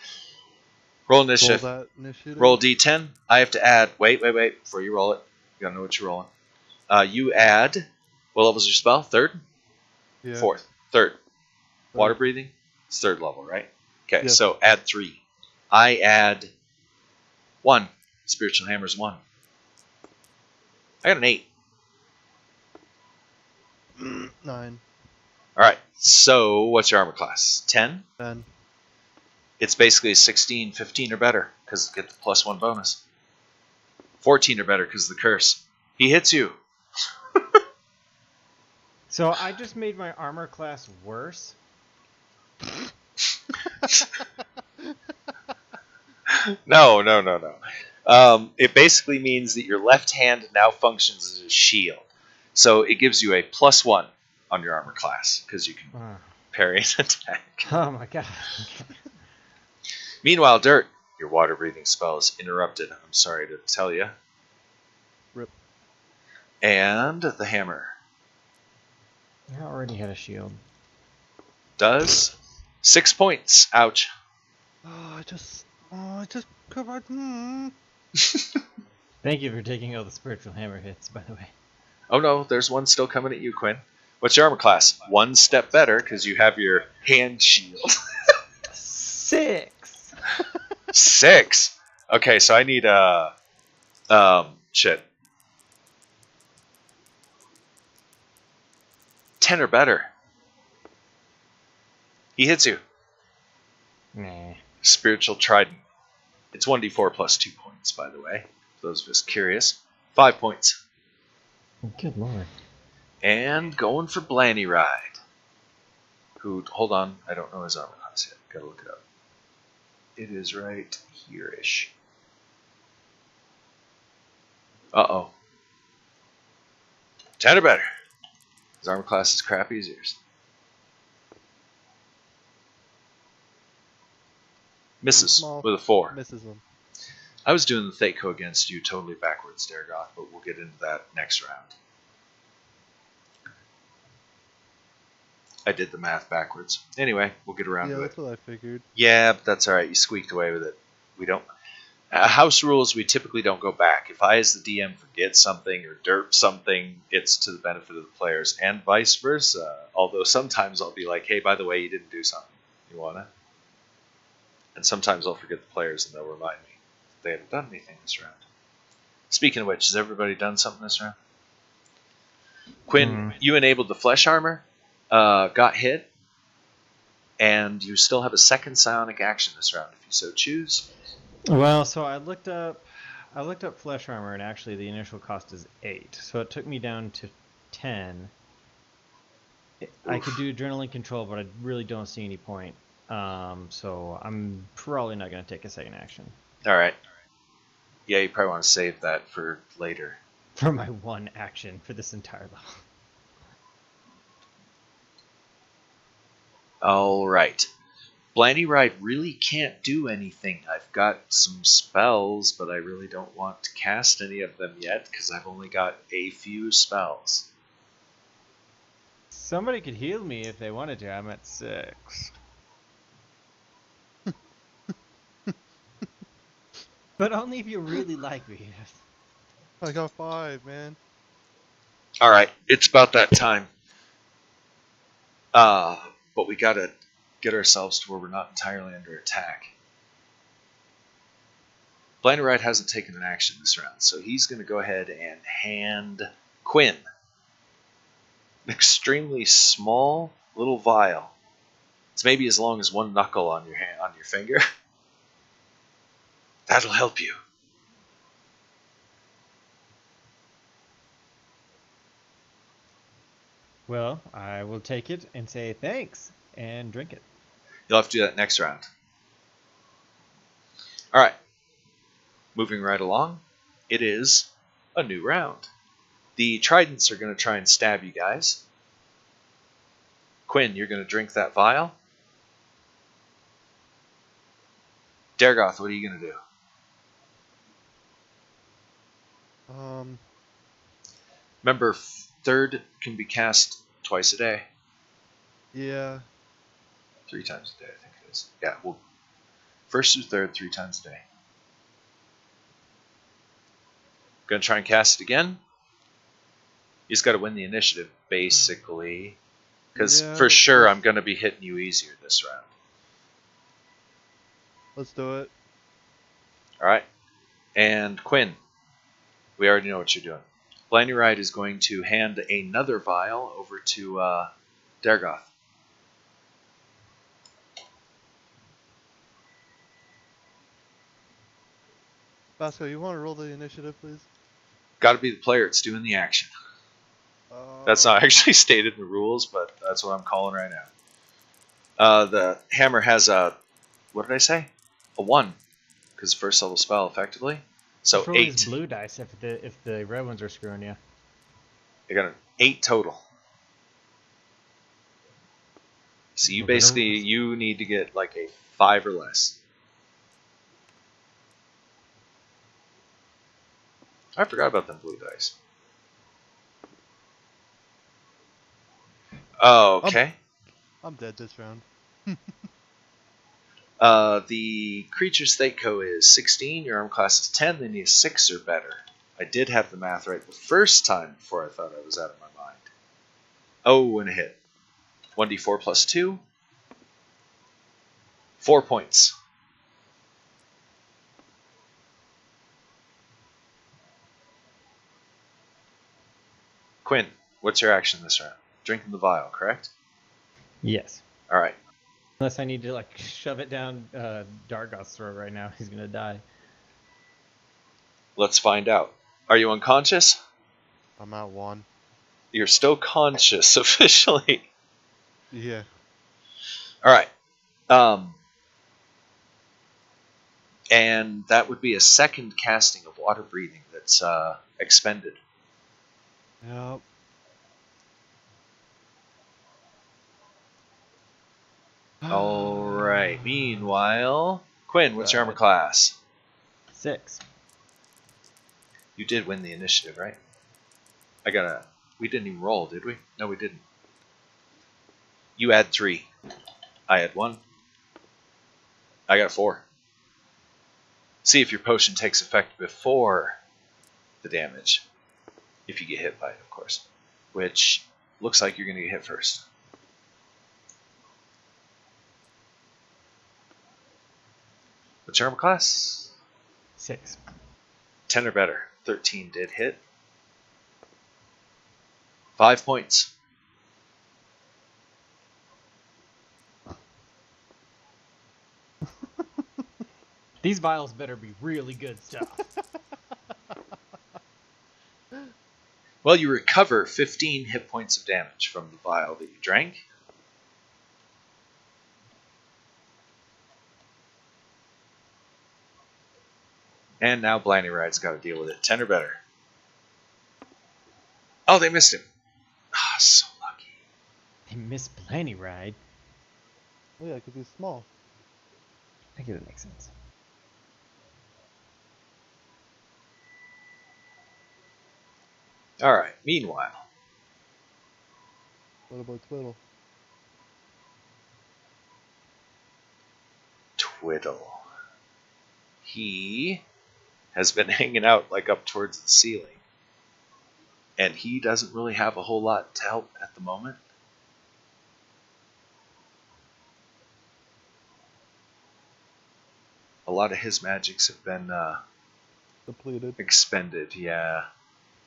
roll initiative. Roll that initiative. Roll D10. I have to add. Wait. Before you roll it, you gotta know what you're rolling. You add. What level is your spell? 3rd? Yeah. 4th? 3rd. Water breathing? It's 3rd level, right? Okay, Yes. so add 3. I add 1. Spiritual hammer's 1. I got an 8. 9. Alright, so what's your armor class? 10? 10. It's basically a 16, 15 or better, because it gets the +1 bonus. 14 or better, because of the curse. He hits you. So I just made my armor class worse. No. It basically means that your left hand now functions as a shield. So it gives you a +1 on your armor class, because you can parry an attack. Oh my god. Meanwhile, Dirt, your water breathing spell is interrupted. I'm sorry to tell you. Rip. And the hammer I already had a shield. does 6 points. Ouch. I just covered. Thank you for taking all the spiritual hammer hits, by the way. Oh no, there's one still coming at you, Quinn. What's your armor class? 1 step better, because you have your hand shield. 6! 6! Okay, so I need shit. 10 or better. He hits you. Nah. Spiritual Trident. It's 1d4 plus 2 points, by the way. For those of us curious. 5 points. Good lord. And going for Blanny Ride. Who, hold on, I don't know his armor class yet. Gotta look it up. It is right here-ish. Uh-oh. 10 or better. His armor class is crappy as yours. Misses Small. with a 4. Misses him. I was doing the Thaco against you totally backwards, Dargoth, but we'll get into that next round. I did the math backwards. Anyway, we'll get around Yeah, to it. that's what I figured. Yeah, but that's alright. You squeaked away with it. We don't... house rules, we typically don't go back. If I, as the DM, forget something or derp something, it's to the benefit of the players, and vice versa. Although sometimes I'll be like, hey, by the way, you didn't do something. You wanna? And sometimes I'll forget the players and they'll remind me that they haven't done anything this round. Speaking of which, has everybody done something this round? Quinn, you enabled the flesh armor, got hit, and you still have a second psionic action this round if you so choose. Well, so I looked up flesh armor, and actually the initial cost is 8, so it took me down to 10. I could do adrenaline control, but I really don't see any point. So I'm probably not going to take a second action. Alright. Yeah, you probably want to save that for later. For my one action for this entire level. Alright. Blandy Ride really can't do anything. I've got some spells, but I really don't want to cast any of them yet, because I've only got a few spells. Somebody could heal me if they wanted to. I'm at 6. But only if you really like me. I got 5, man. Alright, it's about that time. But we gotta get ourselves to where we're not entirely under attack. Blind Ride hasn't taken an action this round, so he's going to go ahead and hand Quinn an extremely small little vial. It's maybe as long as one knuckle on your hand, on your finger. That'll help you. Well, I will take it and say thanks and drink it. You'll have to do that next round. Alright. Moving right along. It is a new round. The tridents are going to try and stab you guys. Quinn, you're going to drink that vial. Dargoth, what are you going to do? Remember, third can be cast twice a day. Yeah. 3 times a day, I think it is. Yeah, well, first through third, 3 times a day. Gonna try and cast it again. You just gotta win the initiative, basically. Because Yeah, for sure I'm gonna be hitting you easier this round. Let's do it. Alright. And Quinn, we already know what you're doing. Blindy Ride is going to hand another vial over to Dargoth. Basco, you want to roll the initiative, please? Gotta be the player that's doing the action. That's not actually stated in the rules, but that's what I'm calling right now. The hammer has a, what did I say? A 1, because first level spell, effectively. So Roll 8. these blue dice if the red ones are screwing you. I got an 8 total. So you basically, you need to get like a 5 or less. I forgot about them blue dice. Oh, okay. I'm dead this round. The creature's Thaco is 16, your arm class is 10, they need a 6 or better. I did have the math right the first time before I thought I was out of my mind. Oh, and a hit. 1d4 plus 2. 4 points. Quinn, what's your action this round? Drinking the vial, correct? Yes. Alright. Unless I need to like shove it down Dargoth's throat right now, he's gonna die. Let's find out. Are you unconscious? I'm at 1. You're still conscious officially. Yeah. All right. And that would be a second casting of water breathing that's expended. Yep. All right. Meanwhile, Quinn, what's your armor class? 6. You did win the initiative, right? We didn't even roll, did we? No, we didn't. You had 3. I had 1. I got 4. See if your potion takes effect before the damage. If you get hit by it, of course. Which looks like you're going to get hit first. What's your armor class? 6. 10 or better. 13 did hit. 5 points. These vials better be really good stuff. Well, you recover 15 hit points of damage from the vial that you drank. And now Blindy Ride's got to deal with it. 10 or better. Oh, they missed him. Ah, so lucky. They miss Blanny Ride. Oh yeah, because he's small. I guess it makes sense. All right. Meanwhile, What about Twiddle? Twiddle. He has been hanging out like up towards the ceiling. And he doesn't really have a whole lot to help at the moment. A lot of his magics have been Depleted. expended, yeah.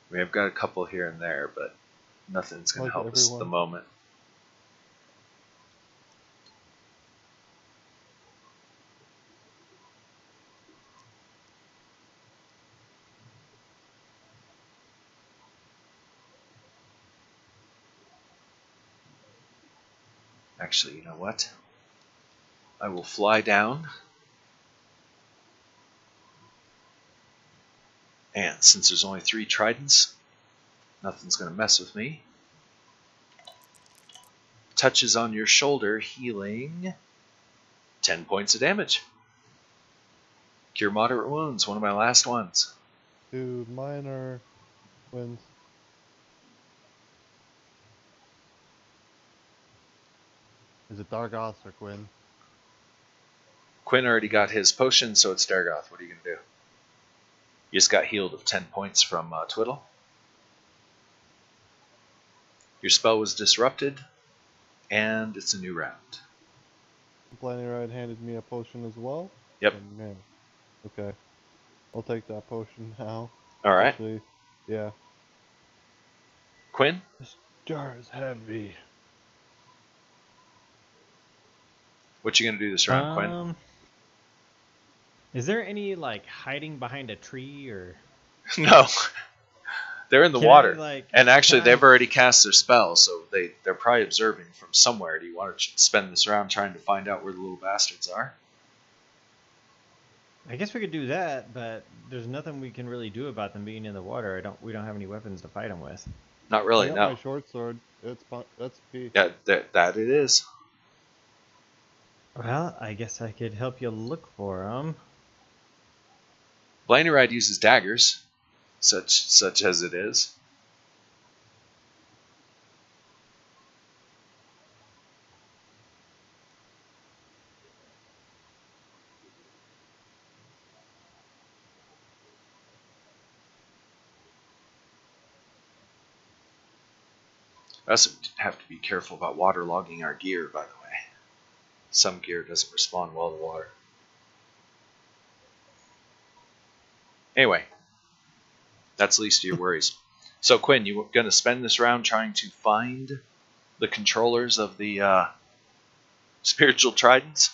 We have got a couple here and there, but nothing's going to Like help us at the everyone. moment. Actually, you know what? I will fly down. And since there's only 3 tridents, nothing's going to mess with me. Touches on your shoulder, healing 10 points of damage. Cure moderate wounds, one of my last ones. Dude, minor wins. Is it Dargoth or Quinn? Quinn already got his potion, so it's Dargoth. What are you going to do? You just got healed of 10 points from Twiddle. Your spell was disrupted, and it's a new round. Blindy Ride handed me a potion as well? Yep. Oh, man. Okay. I'll take that potion now. All right. Actually, yeah. Quinn? This jar is heavy. What you going to do this round, Quinn? Is there any like hiding behind a tree or? No. They're in the Can I, water. like, And actually, can I- they've already cast their spell, so they're probably observing from somewhere. Do you want to spend this round trying to find out where the little bastards are? I guess we could do that, but there's nothing we can really do about them being in the water. We don't have any weapons to fight them with. Not really, I got no. my short sword. That's P. Yeah, that it is. Well, I guess I could help you look for them. Blindy Ride uses daggers, such as it is. We also have to be careful about waterlogging our gear, by the way. Some gear doesn't respond well to water. Anyway, that's least of your worries. So Quinn, you going to spend this round trying to find the controllers of the Spiritual tridents?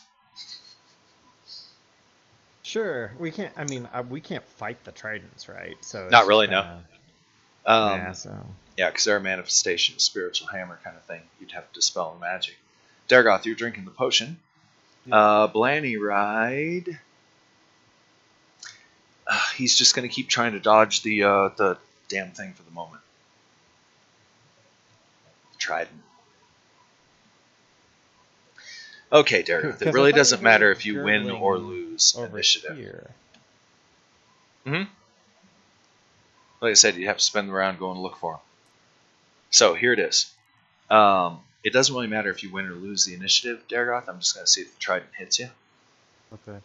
Sure, we can't. I mean, we can't fight the tridents, right? So it's Not just really, no. yeah. So Yeah, because they're a manifestation, a spiritual hammer kind of thing. You'd have to dispel the magic. Dargoth, you're drinking the potion. Blanny Ride. He's just going to keep trying to dodge the damn thing for the moment. Trident. Okay, Dargoth. It really doesn't matter if you win or lose initiative. Here. Mm-hmm. Like I said, you have to spend the round going to look for him. So here it is. It doesn't really matter if you win or lose the initiative, Dargoth. I'm just going to see if the trident hits you. Okay.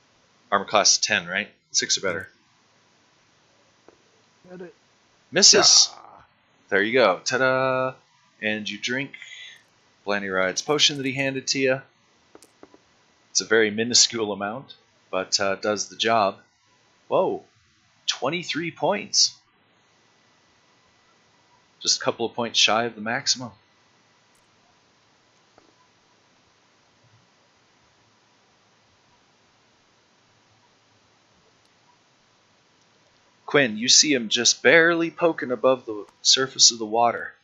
Armor class 10, right? 6 or better. Get it. Misses. Yeah. There you go. Ta-da! And you drink Blanny Ride's potion that he handed to you. It's a very minuscule amount, but does the job. Whoa. 23 points. Just a couple of points shy of the maximum. Quinn, you see him just barely poking above the surface of the water.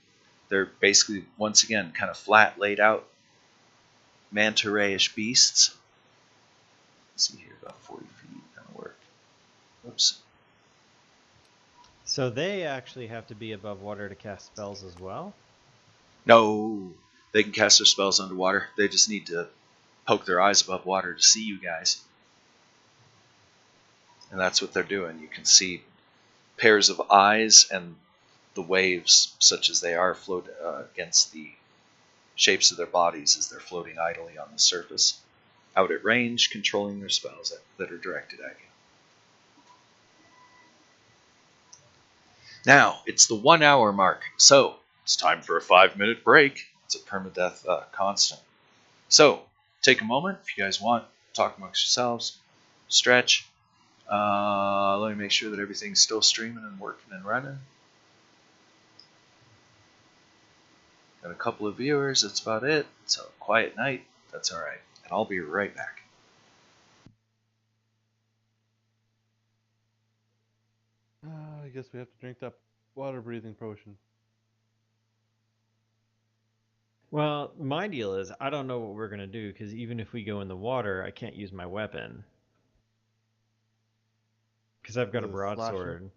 They're basically, once again, kind of flat, laid out, manta ray-ish beasts. Let's see here, about 40 feet, that'll work. Oops. So they actually have to be above water to cast spells as well? No, they can cast their spells underwater. They just need to poke their eyes above water to see you guys. And that's what they're doing. You can see pairs of eyes and the waves, such as they are, float against the shapes of their bodies as they're floating idly on the surface, out at range, controlling their spells that are directed at you. Now, it's the 1 hour mark, so it's time for a 5-minute break. It's a permadeath constant. So, take a moment if you guys want, talk amongst yourselves, stretch. Let me make sure that everything's still streaming and working and running. Got a couple of viewers, that's about it. So, quiet night, that's alright. And I'll be right back. I guess we have to drink that water breathing potion. Well, my deal is I don't know what we're going to do because even if we go in the water, I can't use my weapon. Because I've got a broadsword.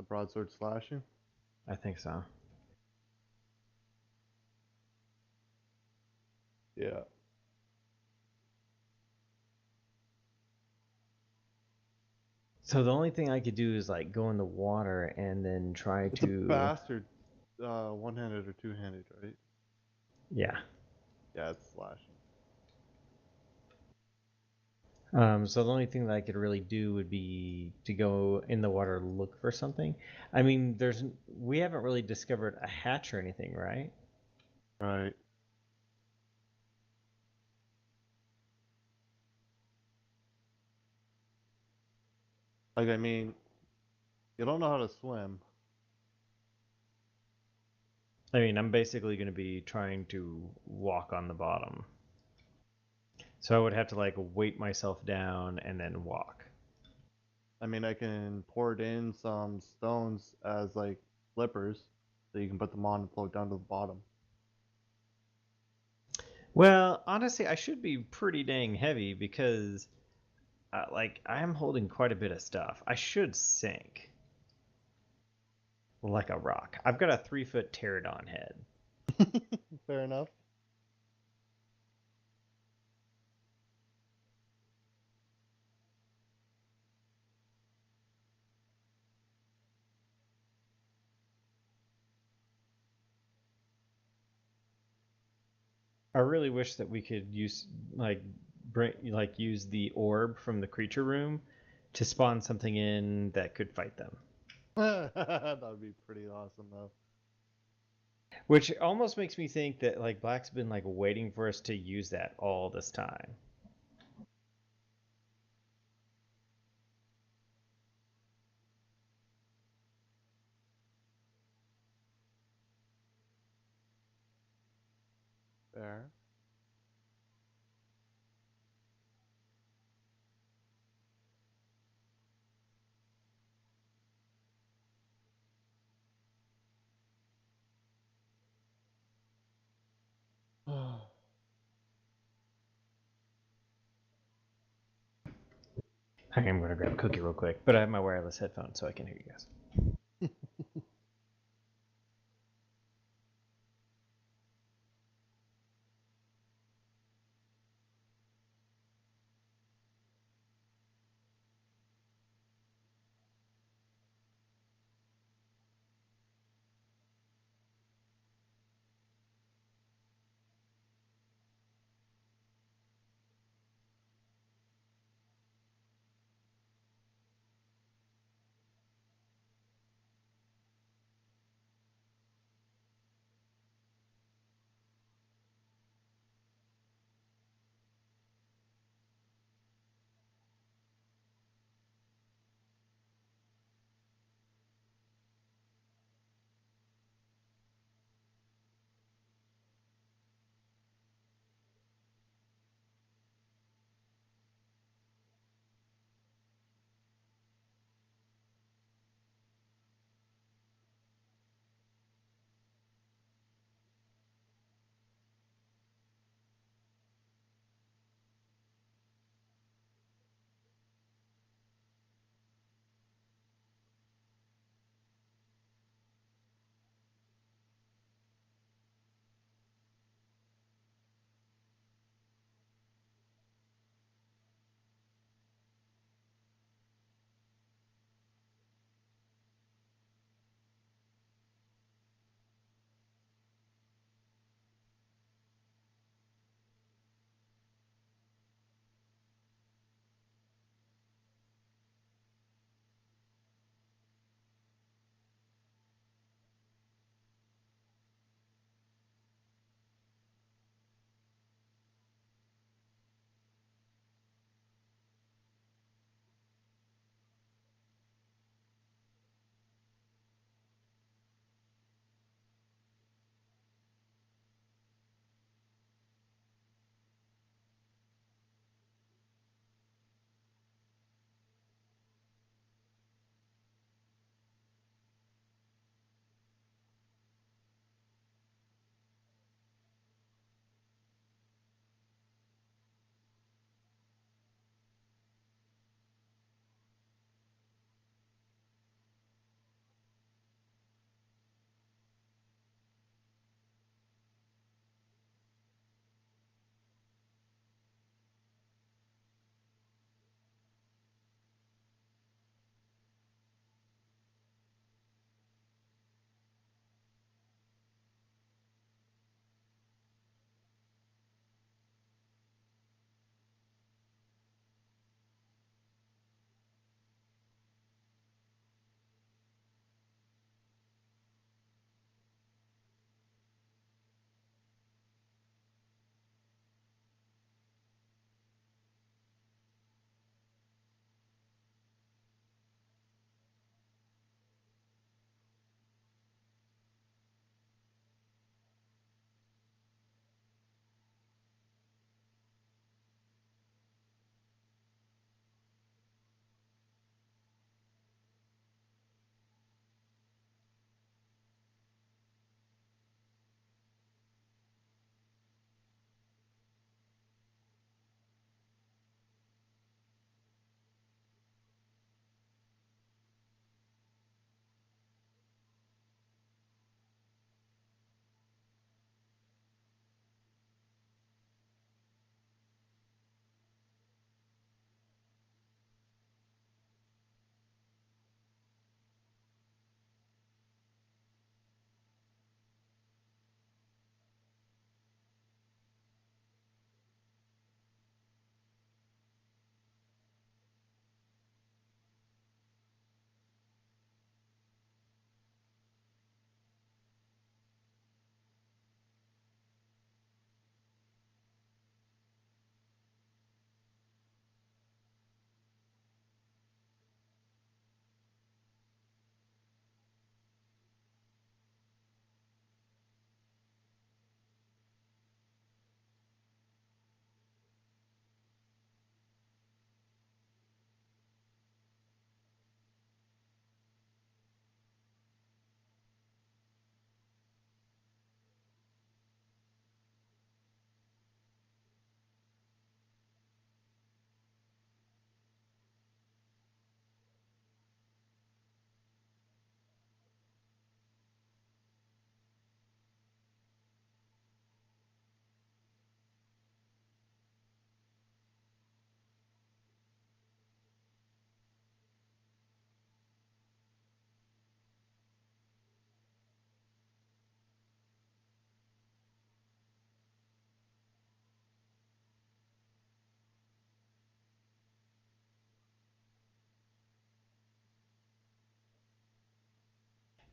A broadsword slashing? I think so. Yeah. So the only thing I could do is like go in the water and then try It's to. a bastard one-handed or two-handed, right? Yeah. Yeah, it's slashing. So the only thing that I could really do would be to go in the water look for something. I mean, we haven't really discovered a hatch or anything, right? Right. Like, I mean, you don't know how to swim. I mean, I'm basically going to be trying to walk on the bottom. So I would have to like weight myself down and then walk. I mean, I can pour in some stones as like flippers, so you can put them on and float down to the bottom. Well, honestly, I should be pretty dang heavy because, like, I'm holding quite a bit of stuff. I should sink like a rock. I've got a 3-foot pterodon head. Fair enough. I really wish that we could use use the orb from the creature room to spawn something in that could fight them. That would be pretty awesome, though. Which almost makes me think that like Black's been like waiting for us to use that all this time. Fair. I am going to grab a cookie real quick, but I have my wireless headphones so I can hear you guys.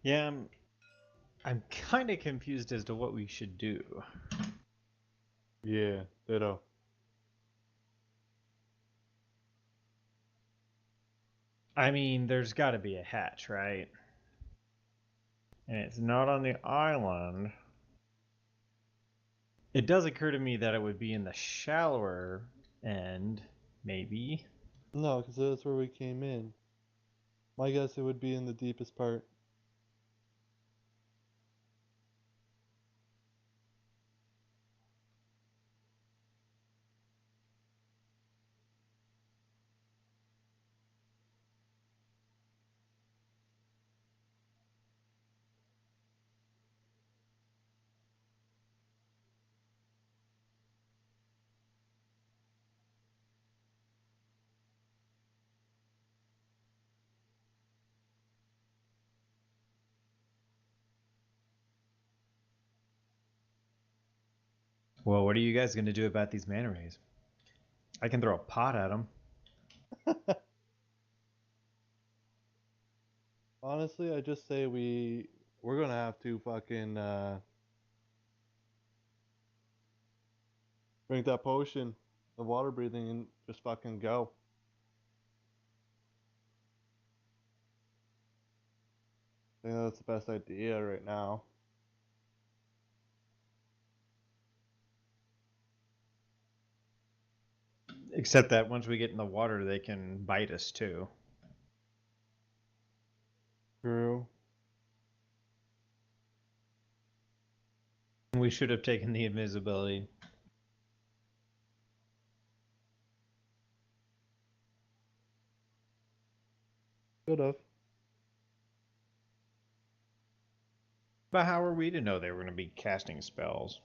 Yeah, I'm kind of confused as to what we should do. Yeah, ditto. I mean, there's got to be a hatch, right? And it's not on the island. It does occur to me that it would be in the shallower end, maybe. No, because that's where we came in. My guess it would be in the deepest part. Well, what are you guys going to do about these manta rays? I can throw a pot at them. Honestly, I just say we're gonna have to fucking drink that potion of water breathing and just fucking go. I think that's the best idea right now. Except that once we get in the water, they can bite us too. True. We should have taken the invisibility. Could have. But how are we to know they were going to be casting spells?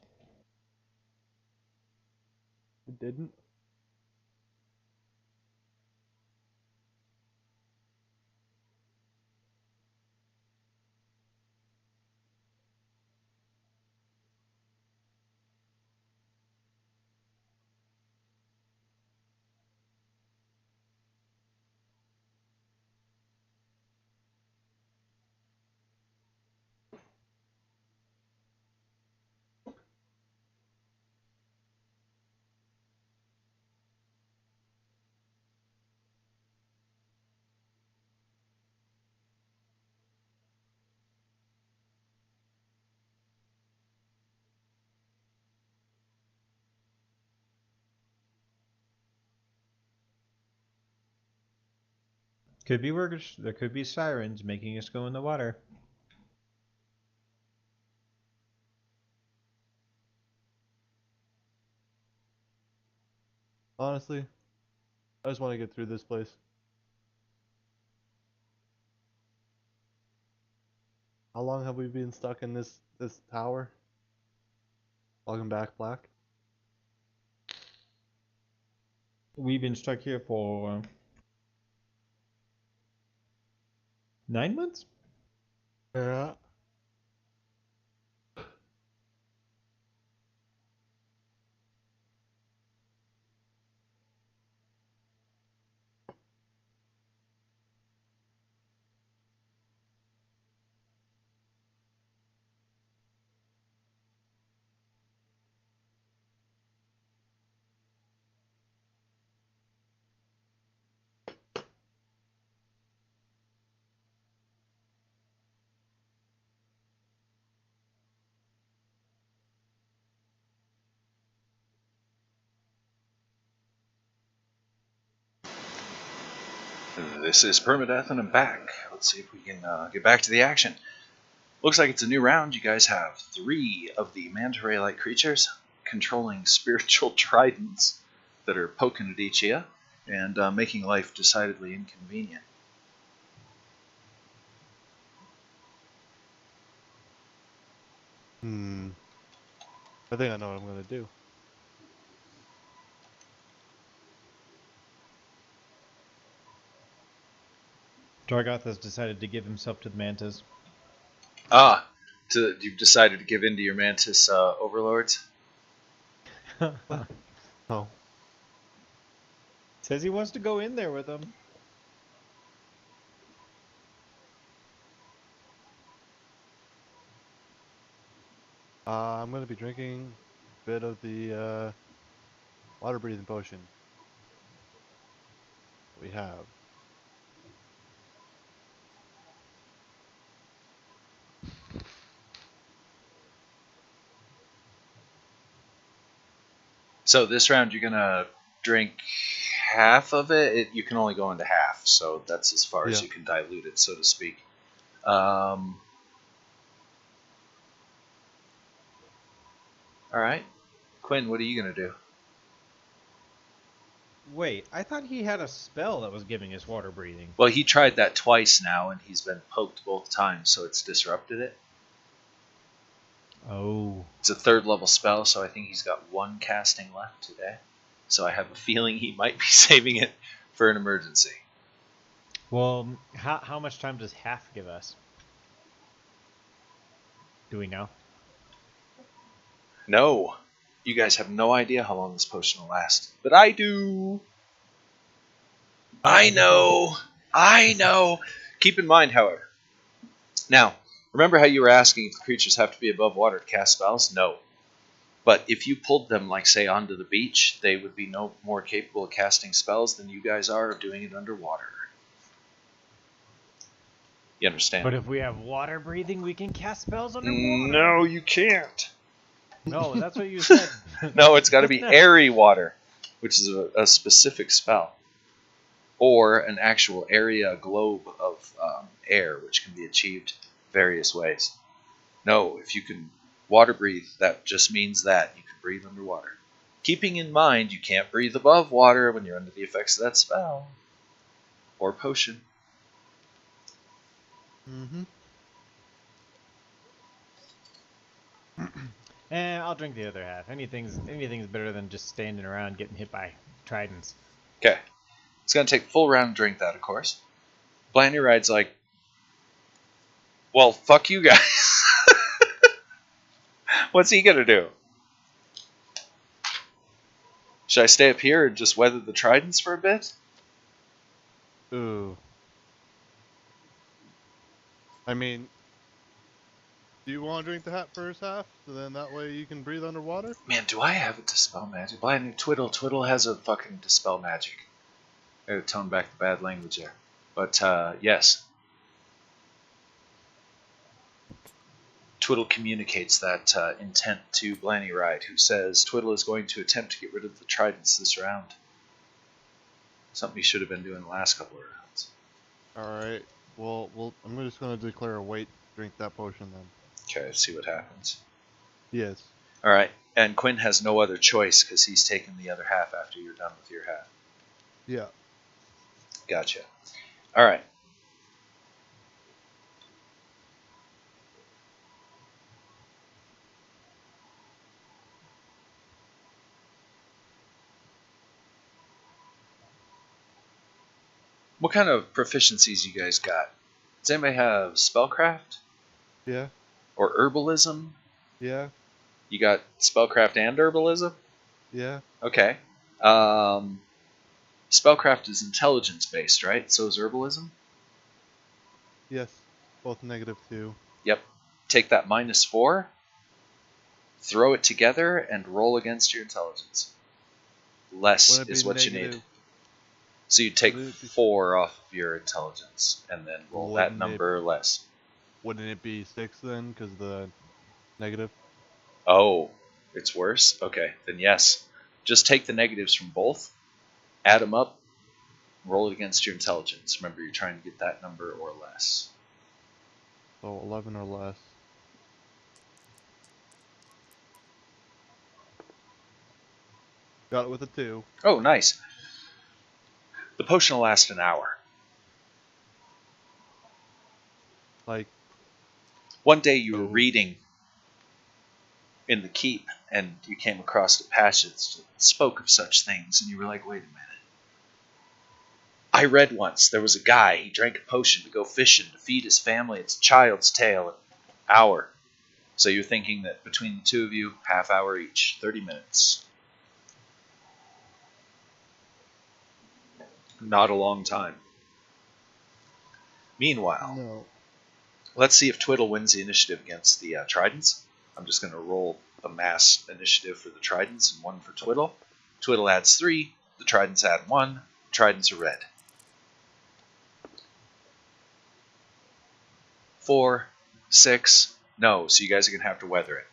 It didn't. Could be workers. There could be sirens making us go in the water. Honestly, I just want to get through this place. How long have we been stuck in this tower? Welcome back, Black. We've been stuck here for 9 months? Yeah. This is Permadeath, and I'm back. Let's see if we can get back to the action. Looks like it's a new round. You guys have 3 of the manta ray-like creatures controlling spiritual tridents that are poking at each of you and making life decidedly inconvenient. I think I know what I'm gonna do. Dargoth has decided to give himself to the mantas. You've decided to give in to your mantis overlords? Oh. Says he wants to go in there with them. I'm gonna be drinking a bit of the water breathing potion we have. So this round you're gonna drink half of it. You can only go into half, so that's as far as Yeah. you can dilute it, so to speak. All right, Quinn, what are you gonna do? Wait, I thought he had a spell that was giving us water breathing. Well, he tried that twice now, and he's been poked both times, so it's disrupted it. Oh. It's a 3rd level spell, so I think he's got 1 casting left today. So I have a feeling he might be saving it for an emergency. Well, how much time does half give us? Do we know? No, you guys have no idea how long this potion will last, but I do. I know. Keep in mind, however, now, remember how you were asking if the creatures have to be above water to cast spells? No. But if you pulled them, like, say, onto the beach, they would be no more capable of casting spells than you guys are of doing it underwater. You understand? But if we have water breathing, we can cast spells underwater. No, you can't. No, that's what you said. No, it's got to be airy water, which is a specific spell. Or an actual area globe of air, which can be achieved various ways. No, if you can water breathe, that just means that you can breathe underwater. Keeping in mind, you can't breathe above water when you're under the effects of that spell. Or potion. Mm-hmm. I'll drink the other half. Anything's better than just standing around getting hit by tridents. Okay. It's going to take a full round to drink that, of course. Blandy Ride's like, well, fuck you guys. What's he going to do? Should I stay up here and just weather the tridents for a bit? Ooh. I mean, do you want to drink the first half, so then that way you can breathe underwater? Man, do I have a Dispel Magic? Blandy Twiddle has a fucking Dispel Magic. I gotta tone back the bad language there. But, yes. Twiddle communicates that intent to Blanny Ride, who says Twiddle is going to attempt to get rid of the tridents this round. Something he should have been doing the last couple of rounds. Alright. Well, I'm just going to declare a wait, drink that potion then. Okay, let's see what happens. Yes. Alright, and Quinn has no other choice because he's taken the other half after you're done with your half. Yeah. Gotcha. Alright. What kind of proficiencies you guys got? Does anybody have spellcraft? Yeah. Or herbalism? Yeah. You got spellcraft and herbalism? Yeah. Okay. Spellcraft is intelligence based, right? So is herbalism? Yes. Both -2. Yep. Take that -4, throw it together, and roll against your intelligence. Less Wouldn't it is be what you need. negative? So you take Would it be- 4 off of your intelligence, and then roll that Wouldn't it- number or less. Wouldn't it be 6 then, because the negative? Oh, it's worse? Okay, then yes. Just take the negatives from both, add them up, roll it against your intelligence. Remember, you're trying to get that number or less. So 11 or less. Got it with a 2. Oh, nice. The potion will last an hour. Like, One day you were Oh. reading in the keep, and you came across a passage that spoke of such things, and you were like, wait a minute. I read once there was a guy, he drank a potion to go fishing to feed his family. It's a child's tale, an hour. So you're thinking that between the two of you, half hour each, 30 minutes. Not a long time. Meanwhile, no. let's see if Twiddle wins the initiative against the Tridents. I'm just going to roll a mass initiative for the Tridents and 1 for Twiddle. Twiddle adds 3. The Tridents add 1. Tridents are red. 4, 6. No, so you guys are going to have to weather it.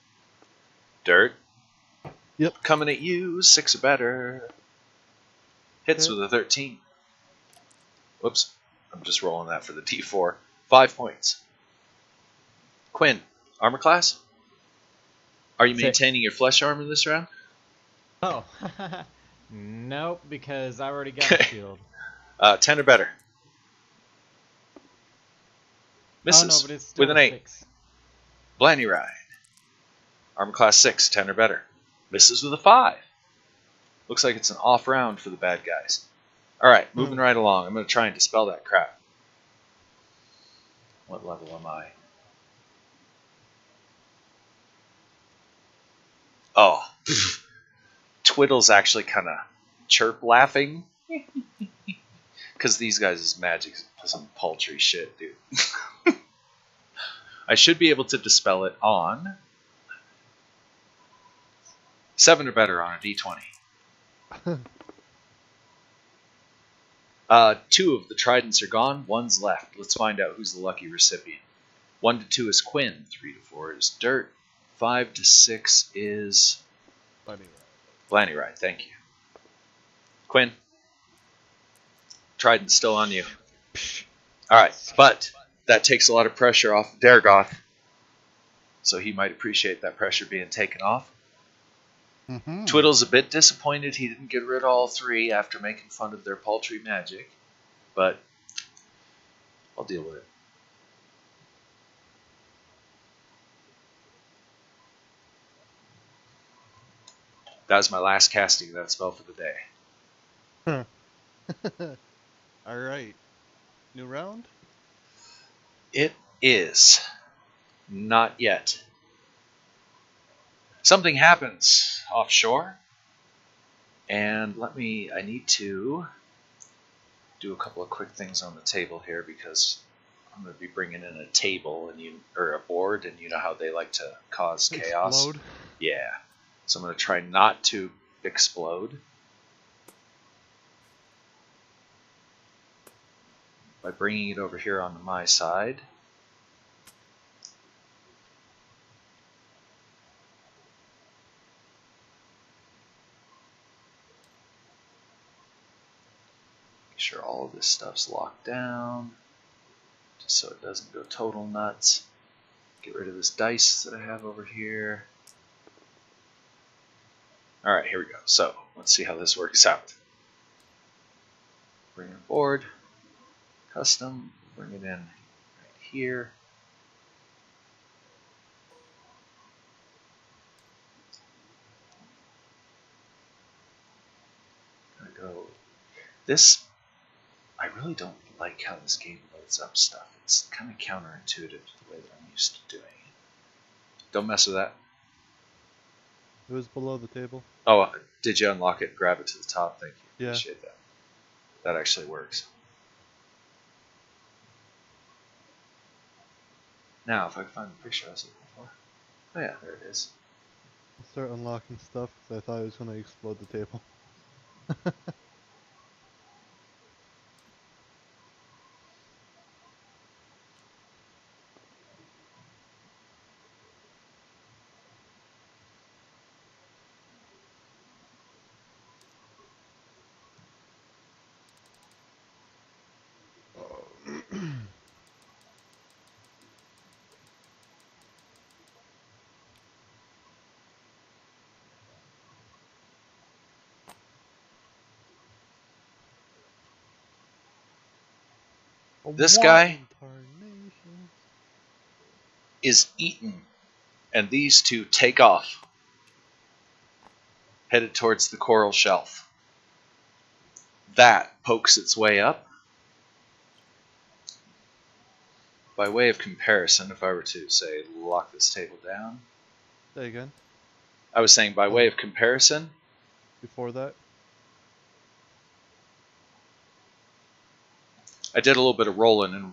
Dirt. Yep. Coming at you. 6 or better. Hits Okay. with a 13. Whoops. I'm just rolling that for the D4. 5 points. Quinn, armor class? Are you 6. maintaining your flesh armor this round? Oh, nope, because I already got a shield. 10 or better. Misses Oh no, but it's still with an 8. 6. Blanny Ride. Armor class 6, 10 or better. Misses with a 5. Looks like it's an off round for the bad guys. Alright, moving right along. I'm going to try and dispel that crap. What level am I? Oh. Twiddle's actually kind of chirp laughing. Because these guys' magic is some paltry shit, dude. I should be able to dispel it on 7 or better on a D20. 2 of the tridents are gone. 1's left. Let's find out who's the lucky recipient. 1 to 2 is Quinn. 3 to 4 is Dirt. 5 to 6 is Blanny Ride. Thank you. Quinn. Trident's still on you. Alright, but that takes a lot of pressure off Dargoth. So he might appreciate that pressure being taken off. Mm-hmm. Twiddle's a bit disappointed he didn't get rid of all 3 after making fun of their paltry magic. But I'll deal with it. That was my last casting of that spell for the day. Alright. New round? It is. Not yet. Something happens offshore. And I need to do a couple of quick things on the table here because I'm going to be bringing in a table or a board, and you know how they like to cause chaos. Explode? Yeah. So I'm going to try not to explode by bringing it over here onto my side. Make sure all of this stuff's locked down, just so it doesn't go total nuts. Get rid of this dice that I have over here. Alright, here we go. So, let's see how this works out. Bring it board, custom, bring it in right here. Gonna go. This, I really don't like how this game loads up stuff. It's kind of counterintuitive to the way that I'm used to doing it. Don't mess with that. It was below the table. Oh, did you unlock it? Grab it to the top. Thank you. Yeah. Appreciate that. That actually works. Now, if I can find the picture I was looking for. Oh yeah, there it is. I'll start unlocking stuff because I thought it was going to explode the table. This guy Incarnation. is eaten, and these two take off, headed towards the coral shelf. That pokes its way up. By way of comparison, if I were to, say, lock this table down. Say again. I was saying by way of comparison, Before that. I did a little bit of rolling in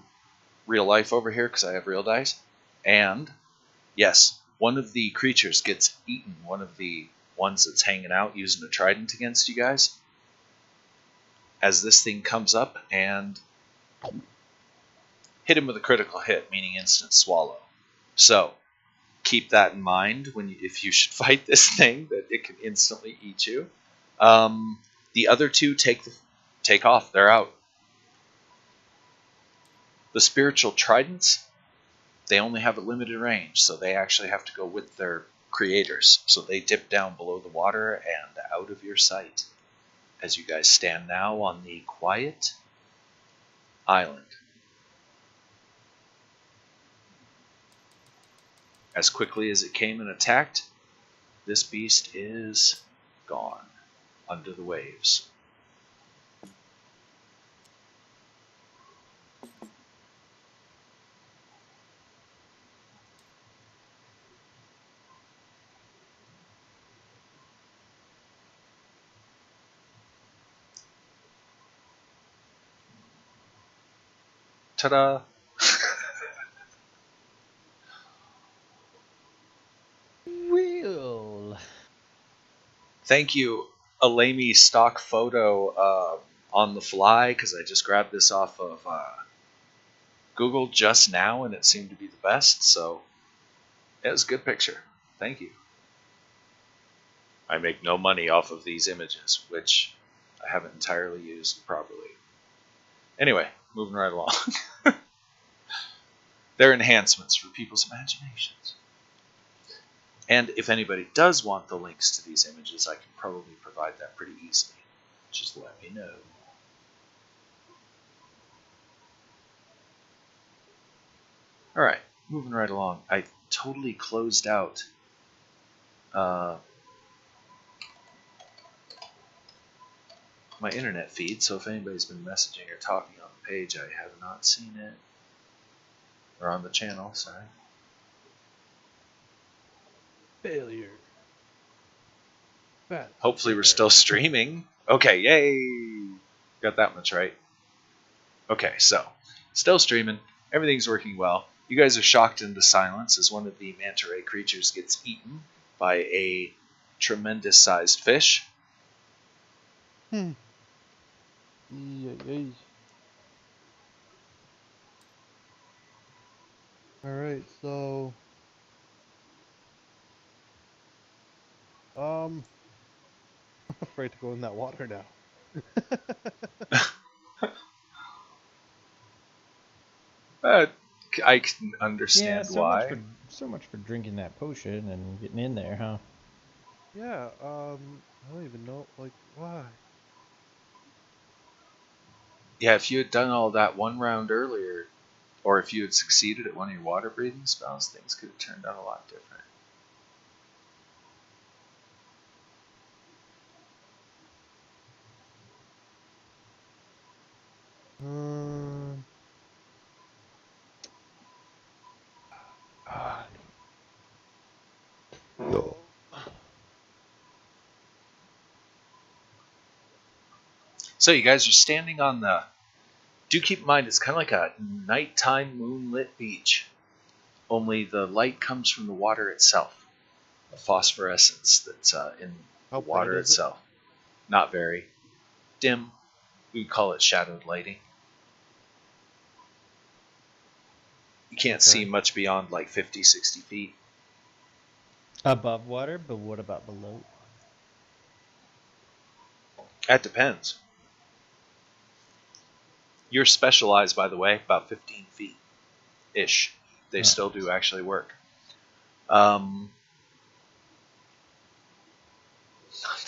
real life over here because I have real dice. And, yes, one of the creatures gets eaten, one of the ones that's hanging out using a trident against you guys, as this thing comes up and hit him with a critical hit, meaning instant swallow. So keep that in mind if you should fight this thing, that it can instantly eat you. The other two take off. They're out. The spiritual tridents, they only have a limited range, so they actually have to go with their creators. So they dip down below the water and out of your sight as you guys stand now on the quiet island. As quickly as it came and attacked, this beast is gone under the waves. Ta-da! Real. Thank you, Alemi stock photo on the fly, because I just grabbed this off of Google just now, and it seemed to be the best, so it was a good picture. Thank you. I make no money off of these images, which I haven't entirely used properly. Anyway, moving right along. They're enhancements for people's imaginations. And if anybody does want the links to these images, I can probably provide that pretty easily. Just let me know. Alright, moving right along. I totally closed out my internet feed, so if anybody's been messaging or talking on the page, I have not seen it. Or on the channel, sorry. Failure. Bad. Hopefully we're still streaming. Okay, yay! Got that much right. Okay, so, still streaming. Everything's working well. You guys are shocked into silence as one of the manta ray creatures gets eaten by a tremendous-sized fish. Yay. Alright, so I'm afraid to go in that water now. I can understand Yeah, why. so much for drinking that potion and getting in there, huh? Yeah, I don't even know, like, why? Yeah, if you had done all that one round earlier, or if you had succeeded at one of your water breathing spells, things could have turned out a lot different. No. So you guys are standing on the... Do keep in mind, it's kind of like a nighttime moonlit beach. Only the light comes from the water itself. A phosphorescence that's in the How water bright is it? itself. Not very. Dim. We would call it shadowed lighting. You can't see Okay. much beyond like 50, 60 feet. Above water, but what about below? That depends. You're specialized, by the way, about 15 feet-ish. They still do actually work. Not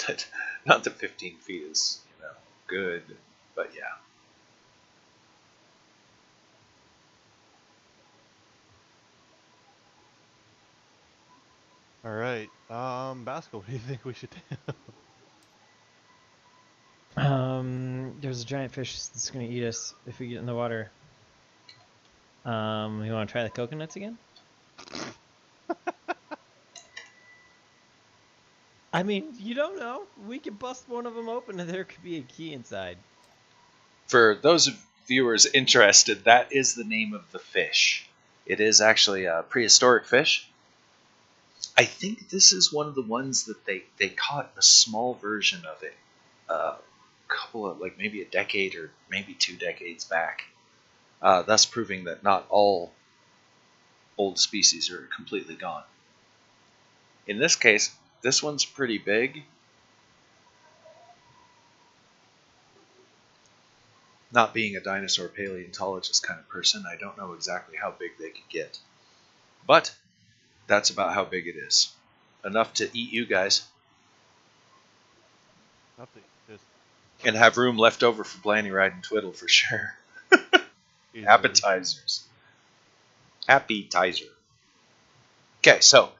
that 15 feet is, good, but yeah. Alright, Basco, what do you think we should do? There's a giant fish that's gonna eat us if we get in the water. You want to try the coconuts again? I mean, you don't know. We could bust one of them open and there could be a key inside. For those viewers interested, that is the name of the fish. It is actually a prehistoric fish. I think this is one of the ones that they caught a small version of it a couple of, like, maybe a decade or maybe 2 decades back. Thus proving that not all old species are completely gone. In this case, this one's pretty big. Not being a dinosaur paleontologist kind of person, I don't know exactly how big they could get. But that's about how big it is. Enough to eat you guys. Nothing. Just And have room left over for Blanny Ride and Twiddle for sure. easily. Appetizers. Appetizer. Okay, so,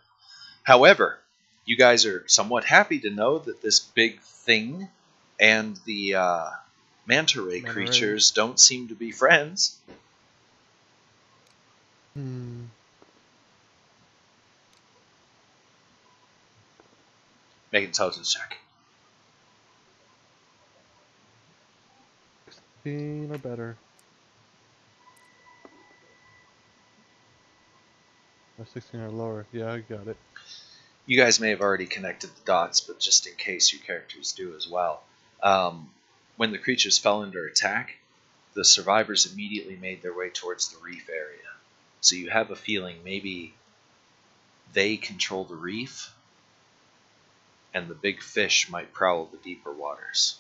however, you guys are somewhat happy to know that this big thing and the manta ray creatures don't seem to be friends. Hmm. Make an intelligence check. 16 or better. Or 16 or lower. Yeah, I got it. You guys may have already connected the dots, but just in case your characters do as well. When the creatures fell under attack, the survivors immediately made their way towards the reef area. So you have a feeling maybe they control the reef, and the big fish might prowl the deeper waters.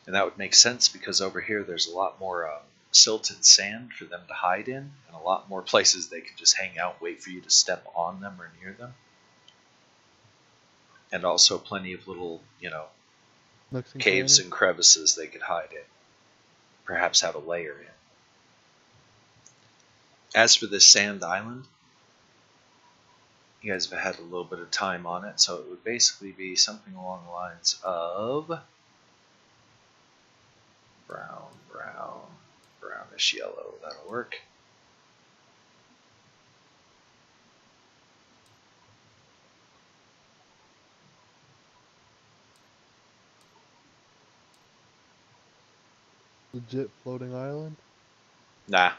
And that would make sense because over here there's a lot more silted sand for them to hide in, and a lot more places they can just hang out, wait for you to step on them or near them. And also plenty of little, Nooks and caves crannies. and crevices they could hide in. Perhaps have a lair in. As for this sand island, you guys have had a little bit of time on it, so it would basically be something along the lines of brown, brownish yellow. That'll work. Legit floating island. Nah.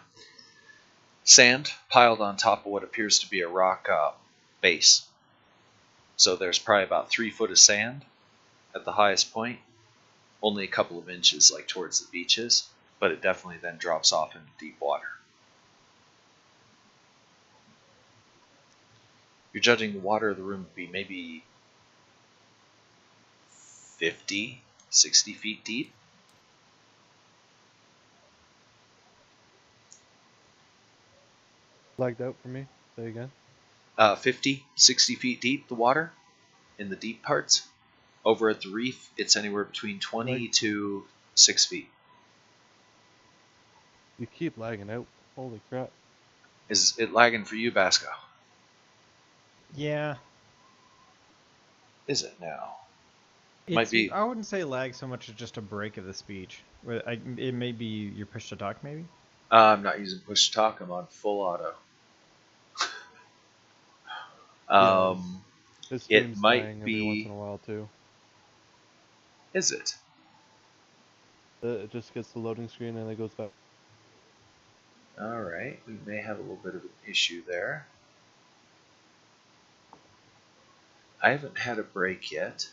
Sand piled on top of what appears to be a rock base. So there's probably about 3 foot of sand at the highest point. Only a couple of inches, like towards the beaches, but it definitely then drops off into deep water. You're judging the water of the room to be maybe 50, 60 feet deep. Lagged out for me. Say again. 50, 60 feet deep, the water, in the deep parts. Over at the reef, it's anywhere between 20 to 6 feet. You keep lagging out. Holy crap. Is it lagging for you, Basco? Yeah. Is it now? It's, be. I wouldn't say lag so much as just a break of the speech. It may be your push to talk, maybe? I'm not using push to talk, I'm on full auto. This It stream's might dying every be. once in a while too. Is it? It just gets the loading screen and it goes back. Alright, we may have a little bit of an issue there. I haven't had a break yet.